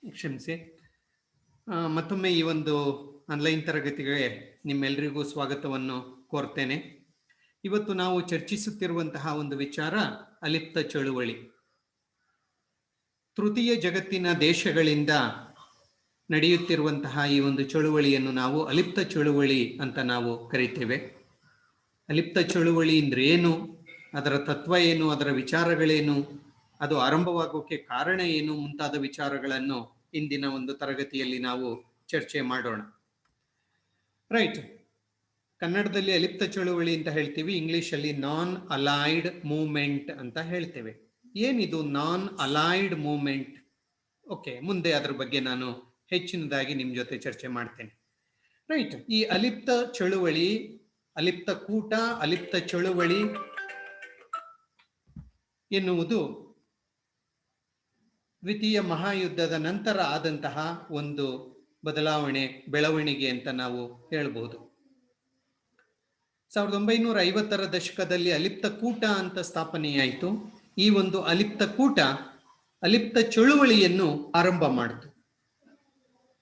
ಕ್ಷಮಿಸಿ. ಮತ್ತೊಮ್ಮೆ ಈ ಒಂದು ಆನ್ಲೈನ್ ತರಗತಿಗೆ ನಿಮ್ಮೆಲ್ಲರಿಗೂ ಸ್ವಾಗತವನ್ನು ಕೋರ್ತೇನೆ. ಇವತ್ತು ನಾವು ಚರ್ಚಿಸುತ್ತಿರುವಂತಹ ಒಂದು ವಿಚಾರ ಅಲಿಪ್ತ ಚಳುವಳಿ. ತೃತೀಯ ಜಗತ್ತಿನ ದೇಶಗಳಿಂದ ನಡೆಯುತ್ತಿರುವಂತಹ ಈ ಒಂದು ಚಳುವಳಿಯನ್ನು ನಾವು ಅಲಿಪ್ತ ಚಳುವಳಿ ಅಂತ ನಾವು ಕರಿತೇವೆ. ಅಲಿಪ್ತ ಚಳುವಳಿ ಅಂದ್ರೆ ಏನು, ಅದರ ತತ್ವ ಏನು, ಅದರ ವಿಚಾರಗಳೇನು, ಅದು ಆರಂಭವಾಗೋಕೆ ಕಾರಣ ಏನು ಮುಂತಾದ ವಿಚಾರಗಳನ್ನು ಇಂದಿನ ಒಂದು ತರಗತಿಯಲ್ಲಿ ನಾವು ಚರ್ಚೆ ಮಾಡೋಣ. ರೈಟ್. ಕನ್ನಡದಲ್ಲಿ ಅಲಿಪ್ತ ಚಳುವಳಿ ಅಂತ ಹೇಳ್ತೀವಿ, ಇಂಗ್ಲಿಷಲ್ಲಿ ನಾನ್ ಅಲೈಡ್ ಮೂವ್ಮೆಂಟ್ ಅಂತ ಹೇಳ್ತೇವೆ. ಏನಿದು ನಾನ್ ಅಲೈಡ್ ಮೂವ್ಮೆಂಟ್? ಓಕೆ, ಮುಂದೆ ಅದ್ರ ಬಗ್ಗೆ ನಾನು ಹೆಚ್ಚಿನದಾಗಿ ನಿಮ್ಮ ಜೊತೆ ಚರ್ಚೆ ಮಾಡ್ತೇನೆ. ರೈಟ್. ಈ ಅಲಿಪ್ತ ಚಳುವಳಿ, ಅಲಿಪ್ತ ಕೂಟ, ಅಲಿಪ್ತ ಚಳುವಳಿ ಎನ್ನುವುದು ದ್ವಿತೀಯ ಮಹಾಯುದ್ಧದ ನಂತರ ಆದಂತಹ ಒಂದು ಬದಲಾವಣೆ, ಬೆಳವಣಿಗೆ ಅಂತ ನಾವು ಹೇಳ್ಬೋದು. 1950ರ ದಶಕದಲ್ಲಿ ಅಲಿಪ್ತ ಕೂಟ ಅಂತ ಸ್ಥಾಪನೆಯಾಯಿತು. ಈ ಒಂದು ಅಲಿಪ್ತ ಕೂಟ ಅಲಿಪ್ತ ಚಳುವಳಿಯನ್ನು ಆರಂಭ ಮಾಡಿತು.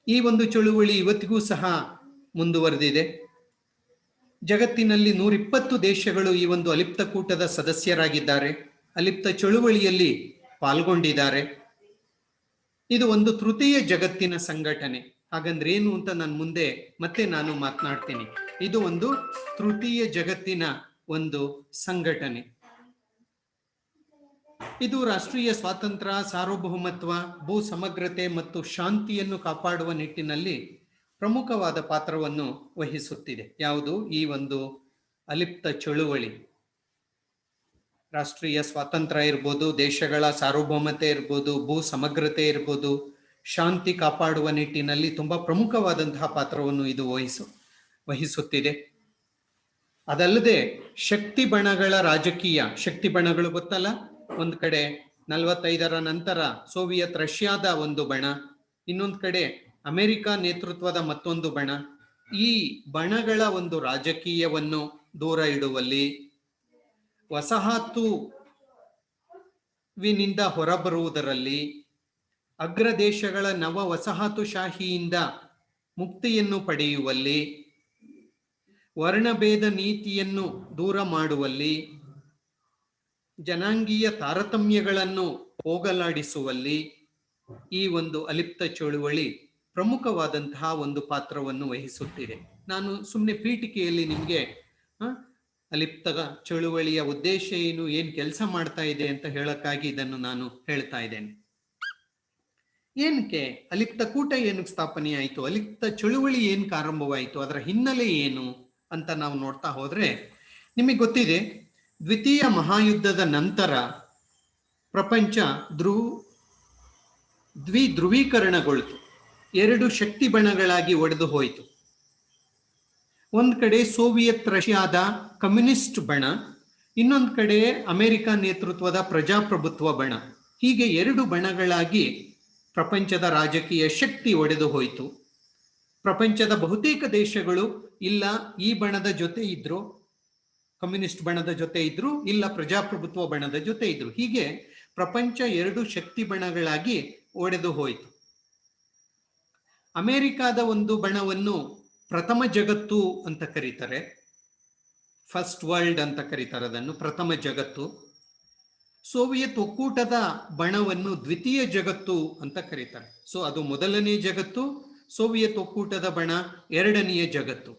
ಈ ಒಂದು ಚಳುವಳಿ ಇವತ್ತಿಗೂ ಸಹ ಮುಂದುವರೆದಿದೆ. ಜಗತ್ತಿನಲ್ಲಿ 120 ದೇಶಗಳು ಈ ಒಂದು ಅಲಿಪ್ತ ಕೂಟದ ಸದಸ್ಯರಾಗಿದ್ದಾರೆ, ಅಲಿಪ್ತ ಚಳುವಳಿಯಲ್ಲಿ ಪಾಲ್ಗೊಂಡಿದ್ದಾರೆ. ಇದು ಒಂದು ತೃತೀಯ ಜಗತ್ತಿನ ಸಂಘಟನೆ. ಹಾಗಂದ್ರೆ ಏನು ಅಂತ ನಾನು ಮುಂದೆ ಮತ್ತೆ ನಾನು ಮಾತನಾಡ್ತೀನಿ. ಇದು ಒಂದು ತೃತೀಯ ಜಗತ್ತಿನ ಒಂದು ಸಂಘಟನೆ. ಇದು ರಾಷ್ಟ್ರೀಯ ಸ್ವಾತಂತ್ರ್ಯ, ಸಾರ್ವಭೌಮತ್ವ, ಭೂ ಸಮಗ್ರತೆ ಮತ್ತು ಶಾಂತಿಯನ್ನು ಕಾಪಾಡುವ ನಿಟ್ಟಿನಲ್ಲಿ ಪ್ರಮುಖವಾದ ಪಾತ್ರವನ್ನು ವಹಿಸುತ್ತಿದೆ. ಯಾವುದು? ಈ ಒಂದು ಅಲಿಪ್ತ ಚಳುವಳಿ. ರಾಷ್ಟ್ರೀಯ ಸ್ವಾತಂತ್ರ್ಯ ಇರ್ಬೋದು, ದೇಶಗಳ ಸಾರ್ವಭೌಮತೆ ಇರ್ಬೋದು, ಭೂ ಸಮಗ್ರತೆ ಇರ್ಬೋದು, ಶಾಂತಿ ಕಾಪಾಡುವ ನಿಟ್ಟಿನಲ್ಲಿ ತುಂಬಾ ಪ್ರಮುಖವಾದಂತಹ ಪಾತ್ರವನ್ನು ಇದು ವಹಿಸುತ್ತಿದೆ. ಅದಲ್ಲದೆ ಶಕ್ತಿ ಬಣಗಳ ರಾಜಕೀಯ, ಶಕ್ತಿ ಬಣಗಳು ಗೊತ್ತಲ್ಲ, ಒಂದು ಕಡೆ 45ರ ನಂತರ ಸೋವಿಯತ್ ರಷ್ಯಾದ ಒಂದು ಬಣ, ಇನ್ನೊಂದು ಕಡೆ ಅಮೆರಿಕ ನೇತೃತ್ವದ ಮತ್ತೊಂದು ಬಣ. ಈ ಬಣಗಳ ಒಂದು ರಾಜಕೀಯವನ್ನು ದೂರ ಇಡುವಲ್ಲಿ, ವಸಾಹತುವಿನಿಂದ ಹೊರಬರುವುದರಲ್ಲಿ, ಅಗ್ರ ದೇಶಗಳ ನವ ವಸಾಹತುಶಾಹಿಯಿಂದ ಮುಕ್ತಿಯನ್ನು ಪಡೆಯುವಲ್ಲಿ, ವರ್ಣಭೇದ ನೀತಿಯನ್ನು ದೂರ ಮಾಡುವಲ್ಲಿ, ಜನಾಂಗೀಯ ತಾರತಮ್ಯಗಳನ್ನು ಹೋಗಲಾಡಿಸುವಲ್ಲಿ ಈ ಒಂದು ಅಲಿಪ್ತ ಚಳುವಳಿ ಪ್ರಮುಖವಾದಂತಹ ಒಂದು ಪಾತ್ರವನ್ನು ವಹಿಸುತ್ತಿದೆ. ನಾನು ಸುಮ್ಮನೆ ಪೀಠಿಕೆಯಲ್ಲಿ ನಿಮಗೆ ಅಲಿಪ್ತ ಚಳುವಳಿಯ ಉದ್ದೇಶ ಏನು, ಏನ್ ಕೆಲಸ ಮಾಡ್ತಾ ಇದೆ ಅಂತ ಹೇಳಕ್ಕಾಗಿ ಇದನ್ನು ನಾನು ಹೇಳ್ತಾ ಇದ್ದೇನೆ. ಏನಕ್ಕೆ ಅಲಿಪ್ತ ಕೂಟ ಏನಕ್ಕೆ ಸ್ಥಾಪನೆ ಆಯಿತು, ಅಲಿಪ್ತ ಚಳುವಳಿ ಏನಕ್ಕೆ ಆರಂಭವಾಯಿತು, ಅದರ ಹಿನ್ನೆಲೆ ಏನು ಅಂತ ನಾವು ನೋಡ್ತಾ ಹೋದ್ರೆ ನಿಮಗೆ ಗೊತ್ತಿದೆ, ದ್ವಿತೀಯ ಮಹಾಯುದ್ಧದ ನಂತರ ಪ್ರಪಂಚ ಧ್ರುವೀಕರಣಗೊಳ್ತು. 2 ಶಕ್ತಿ ಬಣಗಳಾಗಿ ಒಡೆದು ಹೋಯಿತು. ಒಂದ್ ಕಡೆ ಸೋವಿಯತ್ ರಷ್ಯಾದ ಕಮ್ಯುನಿಸ್ಟ್ ಬಣ, ಇನ್ನೊಂದು ಕಡೆ ಅಮೆರಿಕ ನೇತೃತ್ವದ ಪ್ರಜಾಪ್ರಭುತ್ವ ಬಣ. ಹೀಗೆ 2 ಬಣಗಳಾಗಿ ಪ್ರಪಂಚದ ರಾಜಕೀಯ ಶಕ್ತಿ ಒಡೆದು ಹೋಯಿತು. ಪ್ರಪಂಚದ ಬಹುತೇಕ ದೇಶಗಳು ಇಲ್ಲ ಈ ಬಣದ ಜೊತೆ ಇದ್ರು, ಕಮ್ಯುನಿಸ್ಟ್ ಬಣದ ಜೊತೆ ಇದ್ರು, ಇಲ್ಲ ಪ್ರಜಾಪ್ರಭುತ್ವ ಬಣದ ಜೊತೆ ಇದ್ರು. ಹೀಗೆ ಪ್ರಪಂಚ 2 ಶಕ್ತಿ ಬಣಗಳಾಗಿ ಒಡೆದು ಹೋಯಿತು. ಅಮೆರಿಕಾದ ಒಂದು ಬಣವನ್ನು ಪ್ರಥಮ ಜಗತ್ತು ಅಂತ ಕರೀತಾರೆ, ಫಸ್ಟ್ ವರ್ಲ್ಡ್ ಅಂತ ಕರೀತಾರೆ ಅದನ್ನು, ಪ್ರಥಮ ಜಗತ್ತು. ಸೋವಿಯತ್ ಒಕ್ಕೂಟದ ಬಣವನ್ನು ದ್ವಿತೀಯ ಜಗತ್ತು ಅಂತ ಕರೀತಾರೆ. ಸೊ ಅದು ಮೊದಲನೇ ಜಗತ್ತು, ಸೋವಿಯತ್ ಒಕ್ಕೂಟದ ಬಣ ಎರಡನೆಯ ಜಗತ್ತು.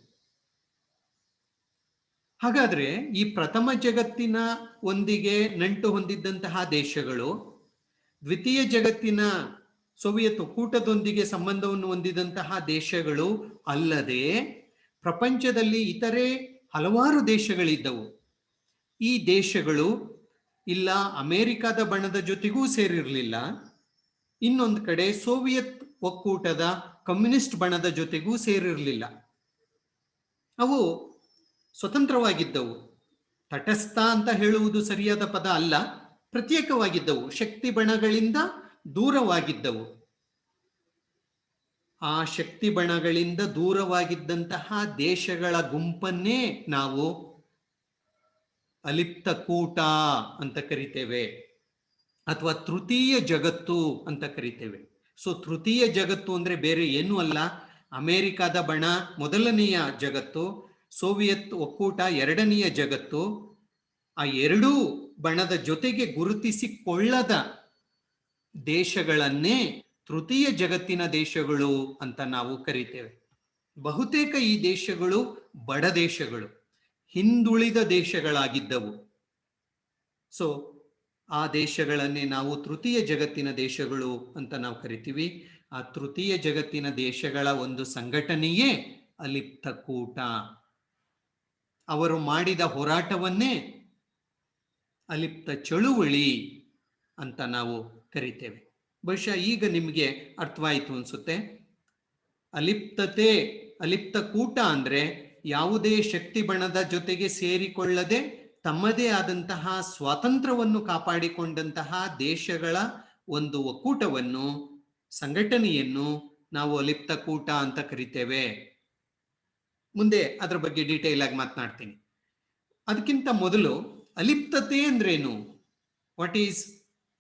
ಹಾಗಾದ್ರೆ ಈ ಪ್ರಥಮ ಜಗತ್ತಿನ ಒಂದಿಗೆ ನಂಟು ಹೊಂದಿದ್ದಂತಹ ದೇಶಗಳು ದ್ವಿತೀಯ ಜಗತ್ತಿನ ಸೋವಿಯತ್ ಒಕ್ಕೂಟದೊಂದಿಗೆ ಸಂಬಂಧವನ್ನು ಹೊಂದಿದಂತಹ ದೇಶಗಳು ಅಲ್ಲದೆ ಪ್ರಪಂಚದಲ್ಲಿ ಇತರೆ ಹಲವಾರು ದೇಶಗಳಿದ್ದವು. ಈ ದೇಶಗಳು ಇಲ್ಲ ಅಮೆರಿಕದ ಬಣದ ಜೊತೆಗೂ ಸೇರಿರಲಿಲ್ಲ, ಇನ್ನೊಂದು ಕಡೆ ಸೋವಿಯತ್ ಒಕ್ಕೂಟದ ಕಮ್ಯುನಿಸ್ಟ್ ಬಣದ ಜೊತೆಗೂ ಸೇರಿರಲಿಲ್ಲ. ಅವು ಸ್ವತಂತ್ರವಾಗಿದ್ದವು. ತಟಸ್ಥ ಅಂತ ಹೇಳುವುದು ಸರಿಯಾದ ಪದ ಅಲ್ಲ, ಪ್ರತ್ಯೇಕವಾಗಿದ್ದವು, ಶಕ್ತಿ ಬಣಗಳಿಂದ ದೂರವಾಗಿದ್ದವು. ಆ ಶಕ್ತಿ ಬಣಗಳಿಂದ ದೂರವಾಗಿದ್ದಂತಹ ದೇಶಗಳ ಗುಂಪನ್ನೇ ನಾವು ಅಲಿಪ್ತ ಕೂಟ ಅಂತ ಕರಿತೇವೆ, ಅಥವಾ ತೃತೀಯ ಜಗತ್ತು ಅಂತ ಕರಿತೇವೆ. ಸೊ ತೃತೀಯ ಜಗತ್ತು ಅಂದ್ರೆ ಬೇರೆ ಏನೂ ಅಲ್ಲ, ಅಮೆರಿಕದ ಬಣ ಮೊದಲನೆಯ ಜಗತ್ತು, ಸೋವಿಯತ್ ಒಕ್ಕೂಟ ಎರಡನೆಯ ಜಗತ್ತು. ಆ ಎರಡೂ ಬಣದ ಜೊತೆಗೆ ಗುರುತಿಸಿಕೊಳ್ಳದ ದೇಶಗಳನ್ನೇ ತೃತೀಯ ಜಗತ್ತಿನ ದೇಶಗಳು ಅಂತ ನಾವು ಕರಿತೇವೆ. ಬಹುತೇಕ ಈ ದೇಶಗಳು ಬಡ ದೇಶಗಳು, ಹಿಂದುಳಿದ ದೇಶಗಳಾಗಿದ್ದವು. ಸೊ ಆ ದೇಶಗಳನ್ನೇ ನಾವು ತೃತೀಯ ಜಗತ್ತಿನ ದೇಶಗಳು ಅಂತ ನಾವು ಕರಿತೀವಿ. ಆ ತೃತೀಯ ಜಗತ್ತಿನ ದೇಶಗಳ ಒಂದು ಸಂಘಟನೆಯೇ ಅಲಿಪ್ತ ಕೂಟ. ಅವರು ಮಾಡಿದ ಹೋರಾಟವನ್ನೇ ಅಲಿಪ್ತ ಚಳುವಳಿ ಅಂತ ನಾವು ಕರಿತೇವೆ. ಬಹುಶಃ ಈಗ ನಿಮಗೆ ಅರ್ಥವಾಯಿತು ಅನ್ಸುತ್ತೆ. ಅಲಿಪ್ತ ಕೂಟ ಅಂದ್ರೆ ಯಾವುದೇ ಶಕ್ತಿ ಬಣದ ಜೊತೆಗೆ ಸೇರಿಕೊಳ್ಳದೆ ತಮ್ಮದೇ ಆದಂತಹ ಸ್ವಾತಂತ್ರ್ಯವನ್ನು ಕಾಪಾಡಿಕೊಂಡಂತಹ ದೇಶಗಳ ಒಂದು ಒಕ್ಕೂಟವನ್ನು, ಸಂಘಟನೆಯನ್ನು ನಾವು ಅಲಿಪ್ತ ಕೂಟ ಅಂತ ಕರಿತೇವೆ. ಮುಂದೆ ಅದರ ಬಗ್ಗೆ ಡೀಟೇಲ್ ಆಗಿ ಮಾತನಾಡ್ತೀನಿ. ಅದಕ್ಕಿಂತ ಮೊದಲು ಅಲಿಪ್ತತೆ ಅಂದ್ರೇನು? What is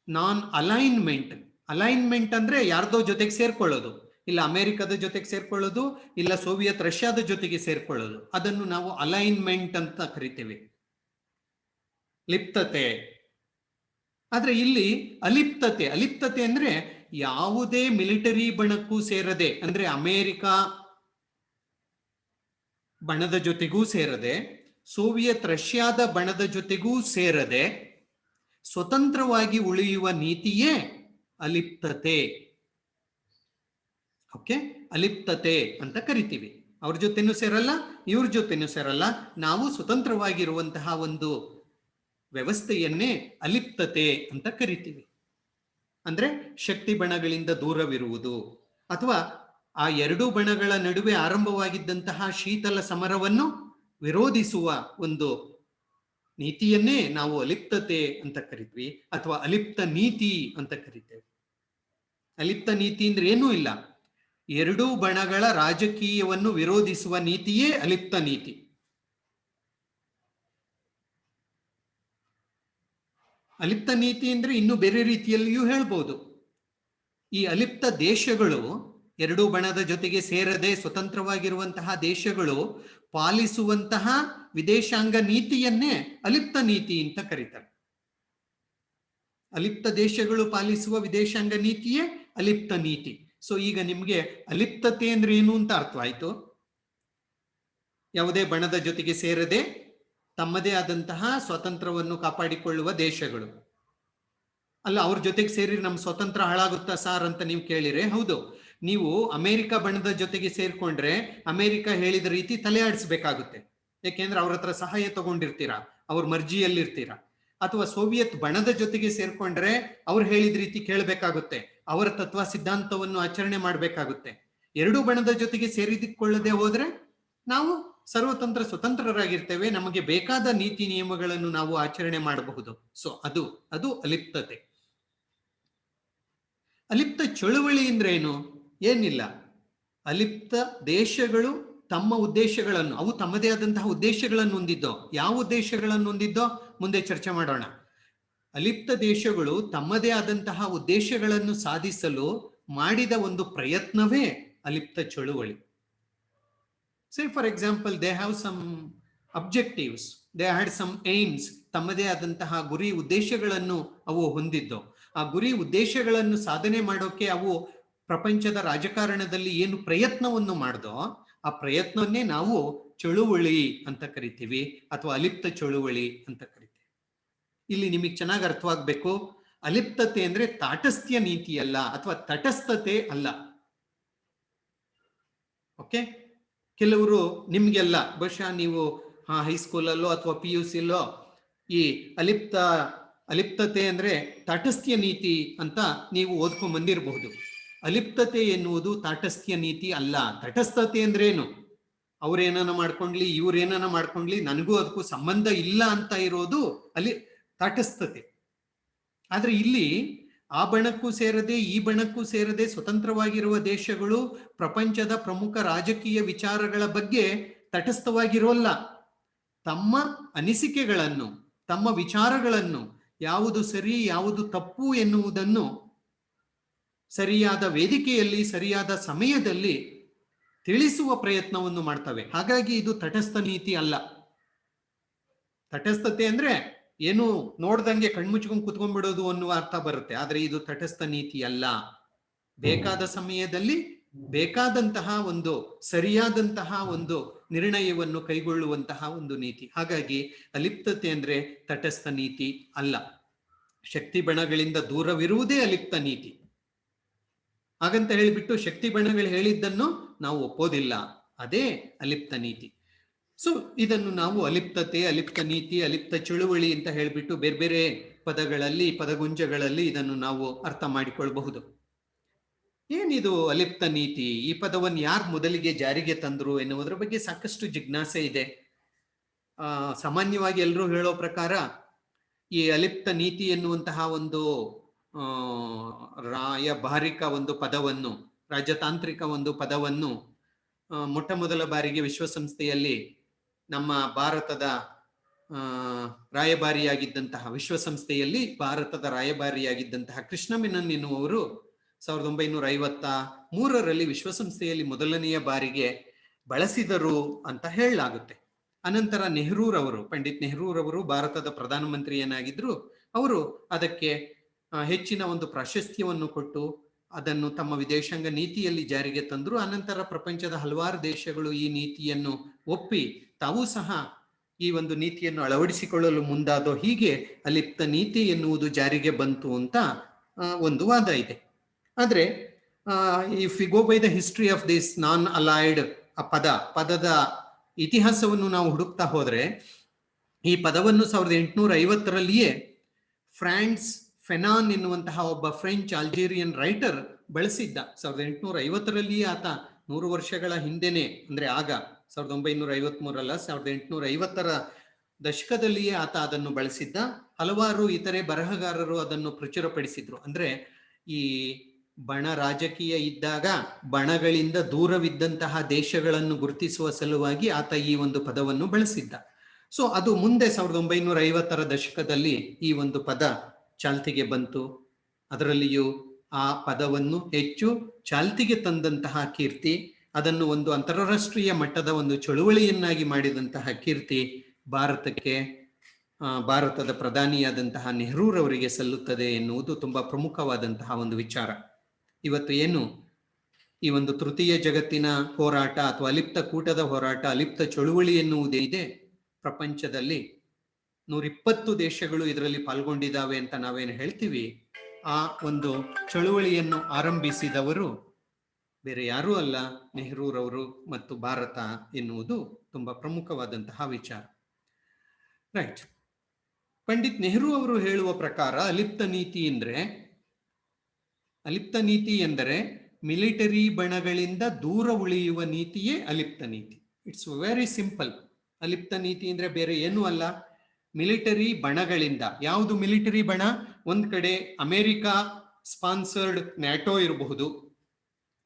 non alignment? Alignment ಅಂದ್ರೆ ಯಾರ್ದೋ ಜೊತೆಗೆ ಸೇರ್ಕೊಳ್ಳೋದು, ಇಲ್ಲ ಅಮೆರಿಕದ ಜೊತೆಗೆ ಸೇರ್ಕೊಳ್ಳೋದು, ಇಲ್ಲ ಸೋವಿಯತ್ ರಷ್ಯಾದ ಜೊತೆಗೆ ಸೇರ್ಕೊಳ್ಳೋದು, ಅದನ್ನು ನಾವು ಅಲೈನ್ಮೆಂಟ್ ಅಂತ ಕರಿತೇವೆ, ಲಿಪ್ತತೆ. ಆದ್ರೆ ಇಲ್ಲಿ ಅಲಿಪ್ತತೆ ಅಂದ್ರೆ ಯಾವುದೇ ಮಿಲಿಟರಿ ಬಣಕ್ಕೂ ಸೇರದೆ, ಅಂದ್ರೆ ಅಮೆರಿಕ ಬಣದ ಜೊತೆಗೂ ಸೇರದೆ, ಸೋವಿಯತ್ ರಷ್ಯಾದ ಬಣದ ಜೊತೆಗೂ ಸೇರದೆ ಸ್ವತಂತ್ರವಾಗಿ ಉಳಿಯುವ ನೀತಿಯೇ ಅಲಿಪ್ತತೆ. ಓಕೆ, ಅಲಿಪ್ತತೆ ಅಂತ ಕರಿತೀವಿ. ಅವ್ರ ಜೊತೆನೂ ಸೇರಲ್ಲ, ಇವ್ರ ಜೊತೆನೂ ಸೇರಲ್ಲ, ನಾವು ಸ್ವತಂತ್ರವಾಗಿರುವಂತಹ ಒಂದು ವ್ಯವಸ್ಥೆಯನ್ನೇ ಅಲಿಪ್ತತೆ ಅಂತ ಕರಿತೀವಿ. ಅಂದ್ರೆ ಶಕ್ತಿ ಬಣಗಳಿಂದ ದೂರವಿರುವುದು, ಅಥವಾ ಆ ಎರಡೂ ಬಣಗಳ ನಡುವೆ ಆರಂಭವಾಗಿದ್ದಂತಹ ಶೀತಲ ಸಮರವನ್ನು ವಿರೋಧಿಸುವ ಒಂದು ನೀತಿಯನ್ನೇ ನಾವು ಅಲಿಪ್ತತೆ ಅಂತ ಕರಿತೀವಿ, ಅಥವಾ ಅಲಿಪ್ತ ನೀತಿ ಅಂತ ಕರಿತೇವೆ. ಅಲಿಪ್ತ ನೀತಿ ಅಂದ್ರೆ ಏನೂ ಇಲ್ಲ, ಎರಡೂ ಬಣಗಳ ರಾಜಕೀಯವನ್ನು ವಿರೋಧಿಸುವ ನೀತಿಯೇ ಅಲಿಪ್ತ ನೀತಿ. ಅಲಿಪ್ತ ನೀತಿ ಅಂದ್ರೆ ಇನ್ನು ಬೇರೆ ರೀತಿಯಲ್ಲಿಯೂ ಹೇಳ್ಬೋದು. ಈ ಅಲಿಪ್ತ ದೇಶಗಳು, ಎರಡೂ ಬಣದ ಜೊತೆಗೆ ಸೇರದೆ ಸ್ವತಂತ್ರವಾಗಿರುವಂತಹ ದೇಶಗಳು ಪಾಲಿಸುವಂತಹ ವಿದೇಶಾಂಗ ನೀತಿಯನ್ನೇ ಅಲಿಪ್ತ ನೀತಿ ಅಂತ ಕರೀತಾರೆ. ಅಲಿಪ್ತ ದೇಶಗಳು ಪಾಲಿಸುವ ವಿದೇಶಾಂಗ ನೀತಿಯೇ ಅಲಿಪ್ತ ನೀತಿ. ಸೊ ಈಗ ನಿಮ್ಗೆ ಅಲಿಪ್ತತೆ ಅಂದ್ರೆ ಏನು ಅಂತ ಅರ್ಥವಾಯ್ತು. ಯಾವುದೇ ಬಣದ ಜೊತೆಗೆ ಸೇರದೆ ತಮ್ಮದೇ ಆದಂತಹ ಸ್ವಾತಂತ್ರ್ಯವನ್ನು ಕಾಪಾಡಿಕೊಳ್ಳುವ ದೇಶಗಳು. ಅಲ್ಲ, ಅವ್ರ ಜೊತೆಗೆ ಸೇರಿ ನಮ್ಮ ಸ್ವತಂತ್ರ ಹಾಳಾಗುತ್ತಾ ಸಾರ್ ಅಂತ ನೀವು ಕೇಳಿದ್ರೆ, ಹೌದು. ನೀವು ಅಮೆರಿಕ ಬಣದ ಜೊತೆಗೆ ಸೇರ್ಕೊಂಡ್ರೆ ಅಮೆರಿಕ ಹೇಳಿದ ರೀತಿ ತಲೆ ಆಡಿಸ್ಬೇಕಾಗುತ್ತೆ, ಯಾಕೆಂದ್ರೆ ಅವ್ರ ಹತ್ರ ಸಹಾಯ ತಗೊಂಡಿರ್ತೀರಾ, ಅವ್ರ ಮರ್ಜಿಯಲ್ಲಿರ್ತೀರಾ. ಅಥವಾ ಸೋವಿಯತ್ ಬಣದ ಜೊತೆಗೆ ಸೇರ್ಕೊಂಡ್ರೆ ಅವ್ರು ಹೇಳಿದ ರೀತಿ ಕೇಳಬೇಕಾಗುತ್ತೆ, ಅವರ ತತ್ವ ಸಿದ್ಧಾಂತವನ್ನು ಆಚರಣೆ ಮಾಡಬೇಕಾಗುತ್ತೆ. ಎರಡೂ ಬಣದ ಜೊತೆಗೆ ಸೇರಿಕೊಳ್ಳದೆ ಹೋದ್ರೆ ನಾವು ಸರ್ವತಂತ್ರ ಸ್ವತಂತ್ರರಾಗಿರ್ತೇವೆ, ನಮಗೆ ಬೇಕಾದ ನೀತಿ ನಿಯಮಗಳನ್ನು ನಾವು ಆಚರಣೆ ಮಾಡಬಹುದು. ಸೊ ಅದು ಅಲಿಪ್ತತೆ. ಅಲಿಪ್ತ ಚಳುವಳಿ ಅಂದ್ರೆ ಏನು? ಏನಿಲ್ಲ, ಅಲಿಪ್ತ ದೇಶಗಳು ತಮ್ಮ ಉದ್ದೇಶಗಳನ್ನು, ಅವು ತಮ್ಮದೇ ಆದಂತಹ ಉದ್ದೇಶಗಳನ್ನು ಹೊಂದಿದ್ದೋ. ಯಾವ ಉದ್ದೇಶಗಳನ್ನು ಹೊಂದಿದ್ದೋ ಮುಂದೆ ಚರ್ಚೆ ಮಾಡೋಣ. ಅಲಿಪ್ತ ದೇಶಗಳು ತಮ್ಮದೇ ಆದಂತಹ ಉದ್ದೇಶಗಳನ್ನು ಸಾಧಿಸಲು ಮಾಡಿದ ಒಂದು ಪ್ರಯತ್ನವೇ ಅಲಿಪ್ತ ಚಳುವಳಿ. Say for example, they have some objectives, they had some aims. ತಮ್ಮದೇ ಆದಂತಹ ಗುರಿ ಉದ್ದೇಶಗಳನ್ನು ಅವು ಹೊಂದಿದ್ದು. ಆ ಗುರಿ ಉದ್ದೇಶಗಳನ್ನು ಸಾಧನೆ ಮಾಡೋಕೆ ಅವು ಪ್ರಪಂಚದ ರಾಜಕಾರಣದಲ್ಲಿ ಏನು ಪ್ರಯತ್ನವನ್ನು ಮಾಡ್ದೋ, ಆ ಪ್ರಯತ್ನವನ್ನೇ ನಾವು ಚಳುವಳಿ ಅಂತ ಕರಿತೀವಿ, ಅಥವಾ ಅಲಿಪ್ತ ಚಳುವಳಿ ಅಂತ ಕರಿತೀವಿ. ಇಲ್ಲಿ ನಿಮಗೆ ಚೆನ್ನಾಗಿ ಅರ್ಥವಾಗಬೇಕು, ಅಲಿಪ್ತತೆ ಅಂದ್ರೆ ತಾಟಸ್ಥ್ಯ ನೀತಿ ಅಲ್ಲ, ಅಥವಾ ತಟಸ್ಥತೆ ಅಲ್ಲ. ಓಕೆ, ಕೆಲವರು ನಿಮ್ಗೆಲ್ಲ ಬಹುಶಃ ನೀವು ಹೈಸ್ಕೂಲಲ್ಲೋ ಅಥವಾ PUCಲೋ ಈ ಅಲಿಪ್ತತೆ ಅಂದ್ರೆ ತಾಟಸ್ಥ್ಯ ನೀತಿ ಅಂತ ನೀವು ಓದ್ಕೊಂಡ್ ಬಂದಿರಬಹುದು. ಅಲಿಪ್ತತೆ ಎನ್ನುವುದು ತಾಟಸ್ಥ್ಯ ನೀತಿ ಅಲ್ಲ. ತಟಸ್ಥತೆ ಅಂದ್ರೇನು? ಅವ್ರೇನ ಮಾಡ್ಕೊಂಡ್ಲಿ, ಇವ್ರೇನ ಮಾಡ್ಕೊಂಡ್ಲಿ, ನನಗೂ ಅದಕ್ಕೂ ಸಂಬಂಧ ಇಲ್ಲ ಅಂತ ಇರೋದು ತಾಟಸ್ಥತೆ. ಆದ್ರೆ ಇಲ್ಲಿ ಆ ಬಣಕ್ಕೂ ಸೇರದೆ ಈ ಬಣಕ್ಕೂ ಸೇರದೆ ಸ್ವತಂತ್ರವಾಗಿರುವ ದೇಶಗಳು ಪ್ರಪಂಚದ ಪ್ರಮುಖ ರಾಜಕೀಯ ವಿಚಾರಗಳ ಬಗ್ಗೆ ತಟಸ್ಥವಾಗಿರೋಲ್ಲ. ತಮ್ಮ ಅನಿಸಿಕೆಗಳನ್ನು, ತಮ್ಮ ವಿಚಾರಗಳನ್ನು, ಯಾವುದು ಸರಿ ಯಾವುದು ತಪ್ಪು ಎನ್ನುವುದನ್ನು ಸರಿಯಾದ ವೇದಿಕೆಯಲ್ಲಿ ಸರಿಯಾದ ಸಮಯದಲ್ಲಿ ತಿಳಿಸುವ ಪ್ರಯತ್ನವನ್ನು ಮಾಡ್ತವೆ. ಹಾಗಾಗಿ ಇದು ತಟಸ್ಥ ನೀತಿ ಅಲ್ಲ. ತಟಸ್ಥತೆ ಅಂದ್ರೆ ಏನು ನೋಡ್ದಂಗೆ ಕಣ್ಮುಚ್ಕೊಂಡು ಕುತ್ಕೊಂಡ್ಬಿಡೋದು ಅನ್ನುವ ಅರ್ಥ ಬರುತ್ತೆ. ಆದ್ರೆ ಇದು ತಟಸ್ಥ ನೀತಿ ಅಲ್ಲ. ಬೇಕಾದ ಸಮಯದಲ್ಲಿ ಬೇಕಾದಂತಹ ಒಂದು ಸರಿಯಾದಂತಹ ಒಂದು ನಿರ್ಣಯವನ್ನು ಕೈಗೊಳ್ಳುವಂತಹ ಒಂದು ನೀತಿ. ಹಾಗಾಗಿ ಅಲಿಪ್ತತೆ ಅಂದ್ರೆ ತಟಸ್ಥ ನೀತಿ ಅಲ್ಲ. ಶಕ್ತಿ ಬಣಗಳಿಂದ ದೂರವಿರುವುದೇ ಅಲಿಪ್ತ ನೀತಿ. ಹಾಗಂತ ಹೇಳಿಬಿಟ್ಟು ಶಕ್ತಿ ಬಣಗಳು ಹೇಳಿದ್ದನ್ನು ನಾವು ಒಪ್ಪೋದಿಲ್ಲ, ಅದೇ ಅಲಿಪ್ತ ನೀತಿ. ಸೊ ಇದನ್ನು ನಾವು ಅಲಿಪ್ತತೆ, ಅಲಿಪ್ತ ನೀತಿ, ಅಲಿಪ್ತ ಚಳುವಳಿ ಅಂತ ಹೇಳಿಬಿಟ್ಟು ಬೇರೆ ಬೇರೆ ಪದಗಳಲ್ಲಿ, ಪದಗುಂಜಗಳಲ್ಲಿ ಇದನ್ನು ನಾವು ಅರ್ಥ ಮಾಡಿಕೊಳ್ಳಬಹುದು. ಏನಿದು ಅಲಿಪ್ತ ನೀತಿ? ಈ ಪದವನ್ನು ಯಾರು ಮೊದಲಿಗೆ ಜಾರಿಗೆ ತಂದ್ರು ಎನ್ನುವುದರ ಬಗ್ಗೆ ಸಾಕಷ್ಟು ಜಿಜ್ಞಾಸೆ ಇದೆ. ಸಾಮಾನ್ಯವಾಗಿ ಎಲ್ಲರೂ ಹೇಳೋ ಪ್ರಕಾರ ಈ ಅಲಿಪ್ತ ನೀತಿ ಎನ್ನುವಂತಹ ಒಂದು ರಾಯಭಾರಿಕ ಒಂದು ಪದವನ್ನು, ರಾಜತಾಂತ್ರಿಕ ಒಂದು ಪದವನ್ನು ಮೊಟ್ಟ ಮೊದಲ ಬಾರಿಗೆ ವಿಶ್ವಸಂಸ್ಥೆಯಲ್ಲಿ ನಮ್ಮ ಭಾರತದ ರಾಯಭಾರಿಯಾಗಿದ್ದಂತಹ, ವಿಶ್ವಸಂಸ್ಥೆಯಲ್ಲಿ ಭಾರತದ ರಾಯಭಾರಿಯಾಗಿದ್ದಂತಹ ಕೃಷ್ಣ ಮೆನನ್ ಎನ್ನುವರು 1953ರಲ್ಲಿ ವಿಶ್ವಸಂಸ್ಥೆಯಲ್ಲಿ ಮೊದಲನೆಯ ಬಾರಿಗೆ ಬಳಸಿದರು ಅಂತ ಹೇಳಲಾಗುತ್ತೆ. ಅನಂತರ ನೆಹರೂರವರು, ಪಂಡಿತ್ ನೆಹರೂರವರು ಭಾರತದ ಪ್ರಧಾನಮಂತ್ರಿಯನ್ನಾಗಿದ್ರು. ಅವರು ಅದಕ್ಕೆ ಹೆಚ್ಚಿನ ಒಂದು ಪ್ರಾಶಸ್ತ್ಯವನ್ನು ಕೊಟ್ಟು ಅದನ್ನು ತಮ್ಮ ವಿದೇಶಾಂಗ ನೀತಿಯಲ್ಲಿ ಜಾರಿಗೆ ತಂದರು. ಅನಂತರ ಪ್ರಪಂಚದ ಹಲವಾರು ದೇಶಗಳು ಈ ನೀತಿಯನ್ನು ಒಪ್ಪಿ ತಾವೂ ಸಹ ಈ ಒಂದು ನೀತಿಯನ್ನು ಅಳವಡಿಸಿಕೊಳ್ಳಲು ಮುಂದಾದೋ. ಹೀಗೆ ಅಲಿಪ್ತ ನೀತಿ ಎನ್ನುವುದು ಜಾರಿಗೆ ಬಂತು ಅಂತ ಒಂದು ವಾದ ಇದೆ. ಆದ್ರೆ if you go by the history of this non aligned ಪದದ ಇತಿಹಾಸವನ್ನು ನಾವು ಹುಡುಕ್ತಾ ಹೋದ್ರೆ, ಈ ಪದವನ್ನು 1850ರಲ್ಲಿಯೇ ಫ್ರಾನ್ಸ್ ಫೆನಾನ್ ಎನ್ನುವಂತಹ ಒಬ್ಬ ಫ್ರೆಂಚ್ ಅಲ್ಜೀರಿಯನ್ ರೈಟರ್ ಬಳಸಿದ್ದ. 1850ರಲ್ಲಿಯೇ ಆತ 100 ವರ್ಷಗಳ ಹಿಂದೆನೆ, ಅಂದ್ರೆ ಆಗ 1953ರಲ್ಲ, 1850ರ ದಶಕದಲ್ಲಿಯೇ ಆತ ಅದನ್ನು ಬಳಸಿದ್ದ. ಹಲವಾರು ಇತರೆ ಬರಹಗಾರರು ಅದನ್ನು ಪ್ರಚುರಪಡಿಸಿದ್ರು. ಅಂದ್ರೆ ಈ ಬಣ ರಾಜಕೀಯ ಇದ್ದಾಗ ಬಣಗಳಿಂದ ದೂರವಿದ್ದಂತಹ ದೇಶಗಳನ್ನು ಗುರುತಿಸುವ ಸಲುವಾಗಿ ಆತ ಈ ಒಂದು ಪದವನ್ನು ಬಳಸಿದ್ದ. ಸೊ ಅದು ಮುಂದೆ 1950ರ ದಶಕದಲ್ಲಿ ಈ ಒಂದು ಪದ ಚಾಲ್ತಿಗೆ ಬಂತು. ಅದರಲ್ಲಿಯೂ ಆ ಪದವನ್ನು ಹೆಚ್ಚು ಚಾಲ್ತಿಗೆ ತಂದಂತಹ ಕೀರ್ತಿ, ಅದನ್ನು ಒಂದು ಅಂತಾರಾಷ್ಟ್ರೀಯ ಮಟ್ಟದ ಒಂದು ಚಳುವಳಿಯನ್ನಾಗಿ ಮಾಡಿದಂತಹ ಕೀರ್ತಿ ಭಾರತಕ್ಕೆ, ಭಾರತದ ಪ್ರಧಾನಿಯಾದಂತಹ ನೆಹರೂರವರಿಗೆ ಸಲ್ಲುತ್ತದೆ ಎನ್ನುವುದು ತುಂಬಾ ಪ್ರಮುಖವಾದಂತಹ ಒಂದು ವಿಚಾರ. ಇವತ್ತು ಏನು ಈ ಒಂದು ತೃತೀಯ ಜಗತ್ತಿನ ಹೋರಾಟ ಅಥವಾ ಅಲಿಪ್ತ ಕೂಟದ ಹೋರಾಟ, ಅಲಿಪ್ತ ಚಳುವಳಿ ಎನ್ನುವುದೇ ಇದೆ, ಪ್ರಪಂಚದಲ್ಲಿ 120 ದೇಶಗಳು ಇದರಲ್ಲಿ ಪಾಲ್ಗೊಂಡಿದ್ದಾವೆ ಅಂತ ನಾವೇನು ಹೇಳ್ತೀವಿ. ಆ ಒಂದು ಚಳುವಳಿಯನ್ನು ಆರಂಭಿಸಿದವರು ಬೇರೆ ಯಾರೂ ಅಲ್ಲ, ನೆಹರೂರವರು ಮತ್ತು ಭಾರತ ಎನ್ನುವುದು ತುಂಬಾ ಪ್ರಮುಖವಾದಂತಹ ವಿಚಾರ. ರೈಟ್. ಪಂಡಿತ್ ನೆಹರು ಅವರು ಹೇಳುವ ಪ್ರಕಾರ ಅಲಿಪ್ತ ನೀತಿ ಎಂದರೆ ಮಿಲಿಟರಿ ಬಣಗಳಿಂದ ದೂರ ಉಳಿಯುವ ನೀತಿಯೇ ಅಲಿಪ್ತ ನೀತಿ. It's very simple. ಅಲಿಪ್ತ ನೀತಿ ಅಂದ್ರೆ ಬೇರೆ ಏನೂ ಅಲ್ಲ, ಮಿಲಿಟರಿ ಬಣಗಳಿಂದ. ಯಾವುದು ಮಿಲಿಟರಿ ಬಣ? ಒಂದ್ ಕಡೆ ಅಮೆರಿಕಾ ಸ್ಪಾನ್ಸರ್ಡ್ ನ್ಯಾಟೋ ಇರಬಹುದು,